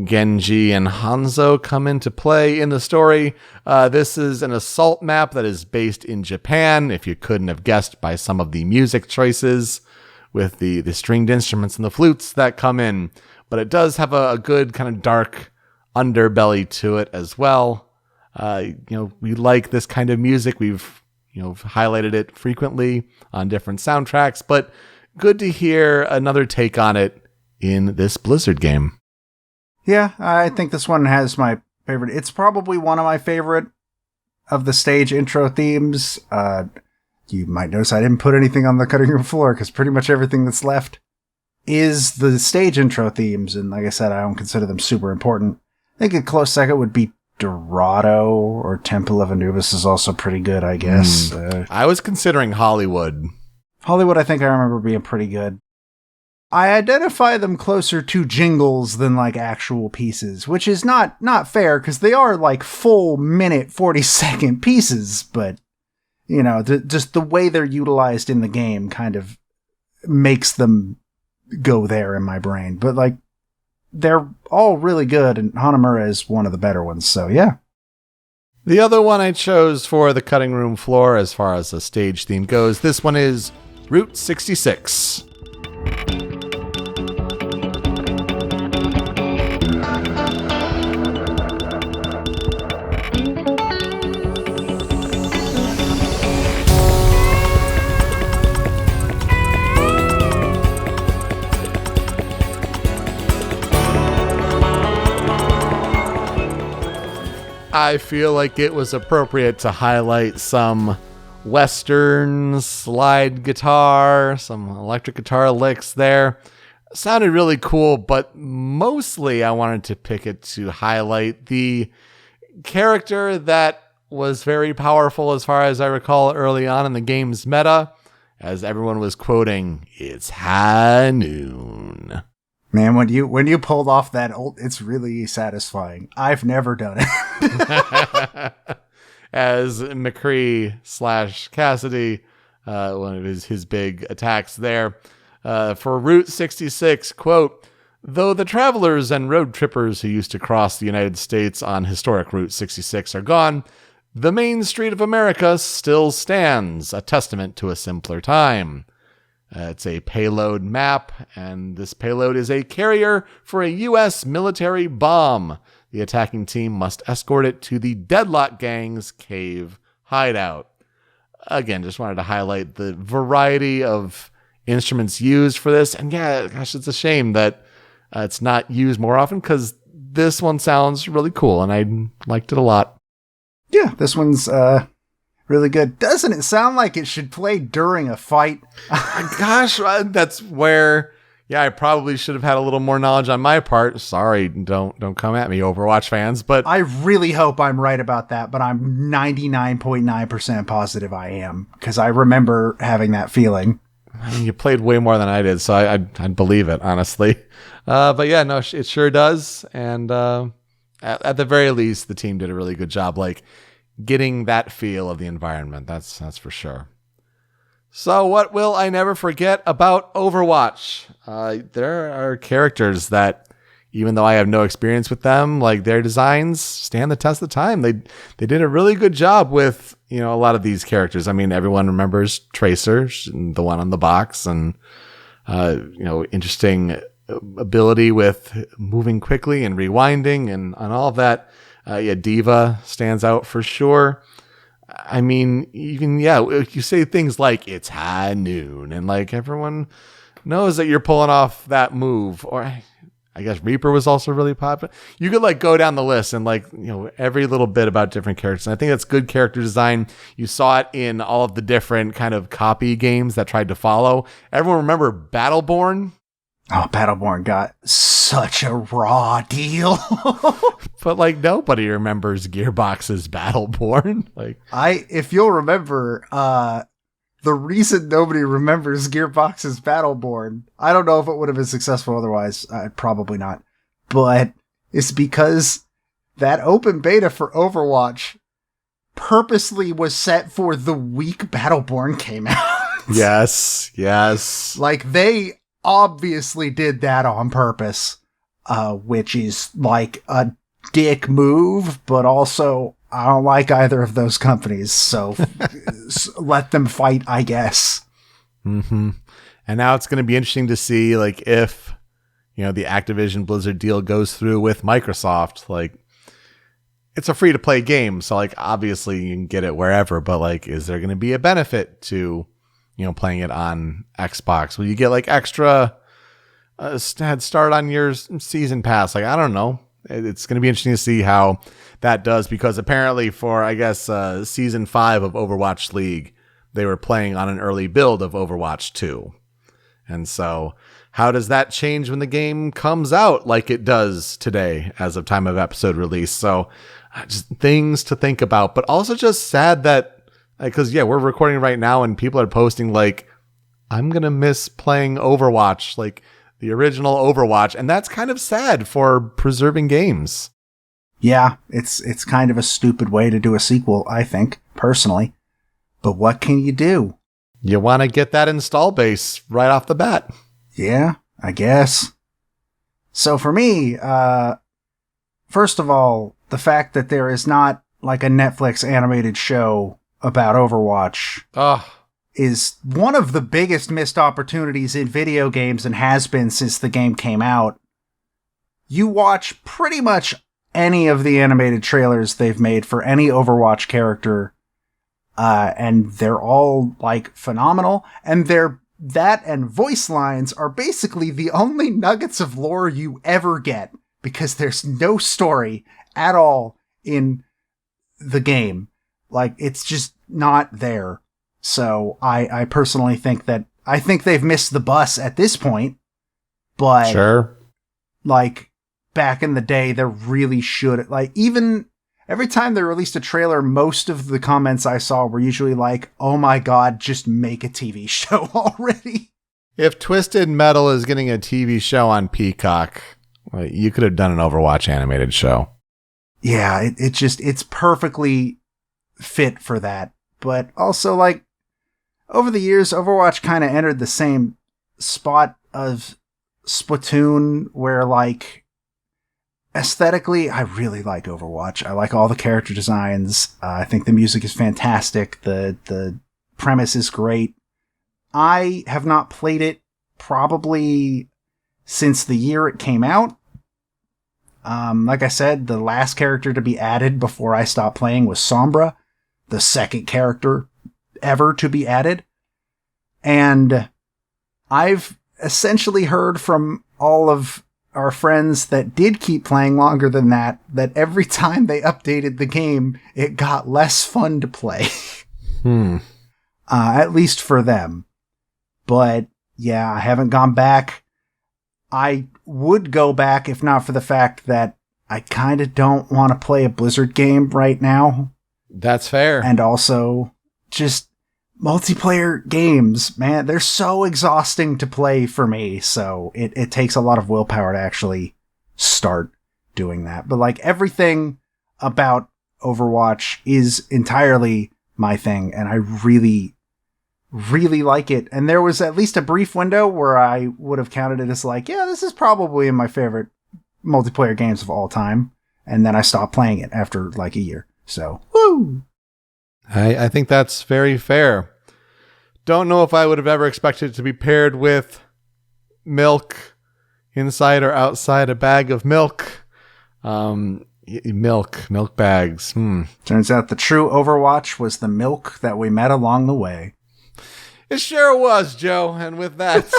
Genji and Hanzo come into play in the story. This is an assault map that is based in Japan, if you couldn't have guessed by some of the music choices, with the stringed instruments and the flutes that come in. But it does have a good kind of dark underbelly to it as well. We like this kind of music. We've highlighted it frequently on different soundtracks, but good to hear another take on it in this Blizzard game. Yeah, I think this one has my favorite. It's probably one of my favorite of the stage intro themes. You might notice I didn't put anything on the cutting room floor because pretty much everything that's left is the stage intro themes. And like I said, I don't consider them super important. I think a close second would be Dorado, or Temple of Anubis is also pretty good, I guess. I was considering Hollywood. Hollywood, I think I remember being pretty good. I identify them closer to jingles than like actual pieces, which is not fair because they are like full minute, 40-second pieces, but just the way they're utilized in the game kind of makes them go there in my brain. But like, they're all really good, and Hanamura is one of the better ones, so yeah. The other one I chose for the cutting room floor as far as the stage theme goes, this one is Route 66. I feel like it was appropriate to highlight some Western slide guitar, some electric guitar licks there. Sounded really cool, but mostly I wanted to pick it to highlight the character that was very powerful as far as I recall early on in the game's meta, as everyone was quoting, "It's high noon." Man, when you pulled off that old, it's really satisfying. I've never done it. As McCree / Cassidy, one of his big attacks there. For Route 66, quote, "Though the travelers and road trippers who used to cross the United States on historic Route 66 are gone, the main street of America still stands, a testament to a simpler time." It's a payload map, and this payload is a carrier for a U.S. military bomb. The attacking team must escort it to the Deadlock Gang's cave hideout. Again, just wanted to highlight the variety of instruments used for this. And yeah, gosh, it's a shame that it's not used more often, because this one sounds really cool, and I liked it a lot. Yeah, this one's really good. Doesn't it sound like it should play during a fight? Gosh, that's where, yeah, I probably should have had a little more knowledge on my part. Sorry, don't come at me, Overwatch fans. But I really hope I'm right about that, but I'm 99.9% positive I am, because I remember having that feeling. I mean, you played way more than I did, so I'd believe it, honestly. But yeah, no, it sure does. And at the very least, the team did a really good job, like, getting that feel of the environment. That's for sure. So what will I never forget about Overwatch? There are characters that, even though I have no experience with them, like, their designs stand the test of time. They did a really good job with, a lot of these characters. I mean, everyone remembers Tracer, the one on the box, and interesting ability with moving quickly and rewinding and all of that. Diva stands out for sure. I mean, even, you say things like, "It's high noon," and like, everyone knows that you're pulling off that move. Or I guess Reaper was also really popular. You could like go down the list and like, every little bit about different characters. And I think that's good character design. You saw it in all of the different kind of copy games that tried to follow. Everyone remember Battleborn? Oh, Battleborn got such a raw deal. But like, nobody remembers Gearbox's Battleborn. Like, if you'll remember, the reason nobody remembers Gearbox's Battleborn, I don't know if it would have been successful otherwise, probably not, but it's because that open beta for Overwatch purposely was set for the week Battleborn came out. Yes. Like, they obviously did that on purpose, which is like a dick move, but also I don't like either of those companies, so let them fight, I guess. Mm-hmm. And now it's going to be interesting to see, like, if the Activision Blizzard deal goes through with Microsoft. Like, it's a free to play game, so like, obviously you can get it wherever, but like, is there going to be a benefit to playing it on Xbox? Will you get like extra head start on your season pass? Like, I don't know. It's going to be interesting to see how that does, because apparently for, I guess, season 5 of Overwatch League, they were playing on an early build of Overwatch 2. And so how does that change when the game comes out like it does today as of time of episode release? So just things to think about, but also just sad that, because we're recording right now and people are posting like, "I'm going to miss playing Overwatch," like the original Overwatch. And that's kind of sad for preserving games. Yeah, it's kind of a stupid way to do a sequel, I think, personally. But what can you do? You want to get that install base right off the bat. Yeah, I guess. So for me, first of all, the fact that there is not like a Netflix animated show about Overwatch is one of the biggest missed opportunities in video games, and has been since the game came out. You watch pretty much any of the animated trailers they've made for any Overwatch character, and they're all like phenomenal, and that and voice lines are basically the only nuggets of lore you ever get, because there's no story at all in the game. Like, it's just not there. So I personally think they've missed the bus at this point, but sure, like back in the day, they really should, like, even every time they released a trailer, most of the comments I saw were usually like, oh my God, just make a TV show already. If Twisted Metal is getting a TV show on Peacock, well, you could have done an Overwatch animated show. Yeah, it's perfectly fit for that. But also, like, over the years, Overwatch kind of entered the same spot of Splatoon, where, like, aesthetically, I really like Overwatch. I like all the character designs. I think the music is fantastic. The premise is great. I have not played it probably since the year it came out. Like I said, the last character to be added before I stopped playing was Sombra, the second character ever to be added. And I've essentially heard from all of our friends that did keep playing longer than that every time they updated the game, it got less fun to play. At least for them. But yeah, I haven't gone back. I would go back if not for the fact that I kind of don't want to play a Blizzard game right now. That's fair. And also, just multiplayer games, man, they're so exhausting to play for me. So it takes a lot of willpower to actually start doing that. But like, everything about Overwatch is entirely my thing, and I really like it. And there was at least a brief window where I would have counted it as like, yeah, this is probably in my favorite multiplayer games of all time. And then I stopped playing it after like a year. So, woo! I think that's very fair. Don't know if I would have ever expected it to be paired with milk, inside or outside a bag of milk. Milk bags. Turns out the true Overwatch was the milk that we met along the way. It sure was, Joe. And with that,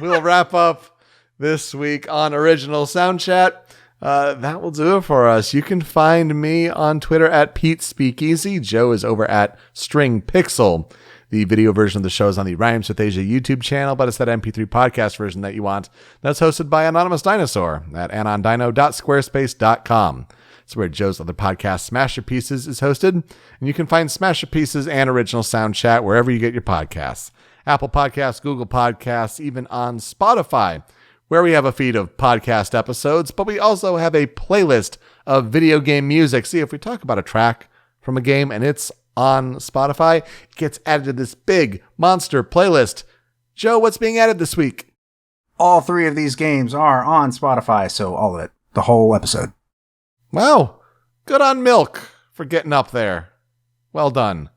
we'll wrap up this week on Original Soundchat. That will do it for us. You can find me on Twitter at Pete Speakeasy. Joe is over at String Pixel. The video version of the show is on the Rhymes with Asia YouTube channel, but it's that MP3 podcast version that you want. That's hosted by Anonymous Dinosaur at anondino.squarespace.com. It's where Joe's other podcast, Smash Your Pieces, is hosted. And you can find Smash Your Pieces and Original Soundchat wherever you get your podcasts. Apple Podcasts, Google Podcasts, even on Spotify, where we have a feed of podcast episodes, but we also have a playlist of video game music. See, if we talk about a track from a game and it's on Spotify, it gets added to this big monster playlist. Joe, what's being added this week? All three of these games are on Spotify, so all of it. The whole episode. Wow. Good on Milk for getting up there. Well done.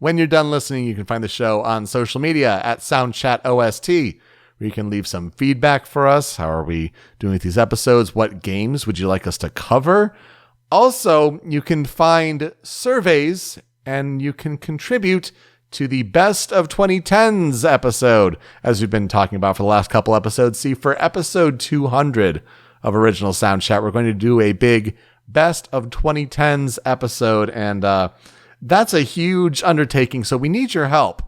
When you're done listening, you can find the show on social media at Soundchat OST, where you can leave some feedback for us. How are we doing with these episodes? What games would you like us to cover? Also, you can find surveys and you can contribute to the Best of 2010s episode, as we've been talking about for the last couple episodes. See, for episode 200 of Original Soundchat, we're going to do a big Best of 2010s episode, and that's a huge undertaking, so we need your help.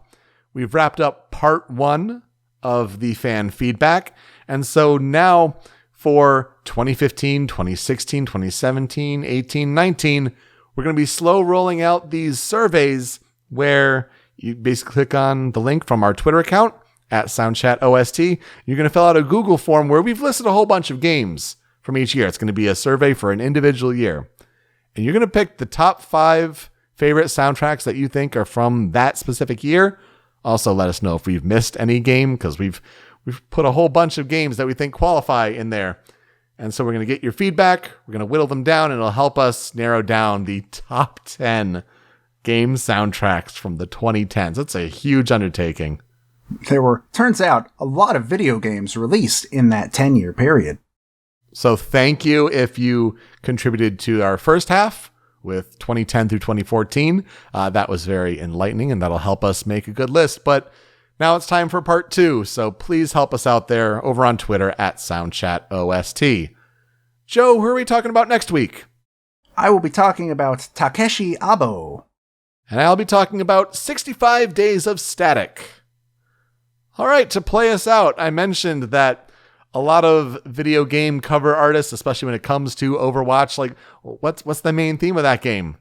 We've wrapped up part 1 of the fan feedback, and so now for 2015, 2016, 2017, 18, 19, we're going to be slow rolling out these surveys where you basically click on the link from our Twitter account at Soundchat OST. You're going to fill out a Google form where we've listed a whole bunch of games from each year. It's going to be a survey for an individual year. And you're going to pick the top 5 favorite soundtracks that you think are from that specific year. Also, let us know if we've missed any game, because we've put a whole bunch of games that we think qualify in there. And so we're going to get your feedback. We're going to whittle them down, and it'll help us narrow down the top 10 game soundtracks from the 2010s. That's a huge undertaking. There were, turns out, a lot of video games released in that 10-year period. So thank you if you contributed to our first half with 2010 through 2014. That was very enlightening, and that'll help us make a good list. But now it's time for part 2, so please help us out there over on Twitter at SoundchatOST. Joe, who are we talking about next week? I will be talking about Takeshi Abo. And I'll be talking about 65 Days of Static. All right, to play us out, I mentioned that a lot of video game cover artists, especially when it comes to Overwatch, like, what's the main theme of that game?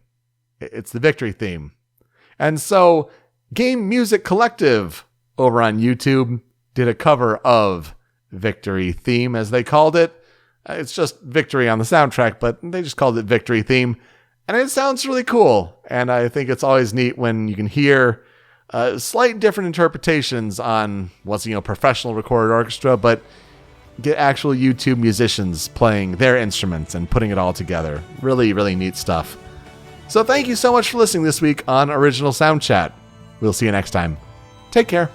It's the victory theme. And so Game Music Collective over on YouTube did a cover of Victory Theme, as they called it. It's just Victory on the soundtrack, but they just called it Victory Theme. And it sounds really cool. And I think it's always neat when you can hear slight different interpretations on what's, professional recorded orchestra, but get actual YouTube musicians playing their instruments and putting it all together. Really, really neat stuff. So thank you so much for listening this week on Original Soundchat. We'll see you next time. Take care.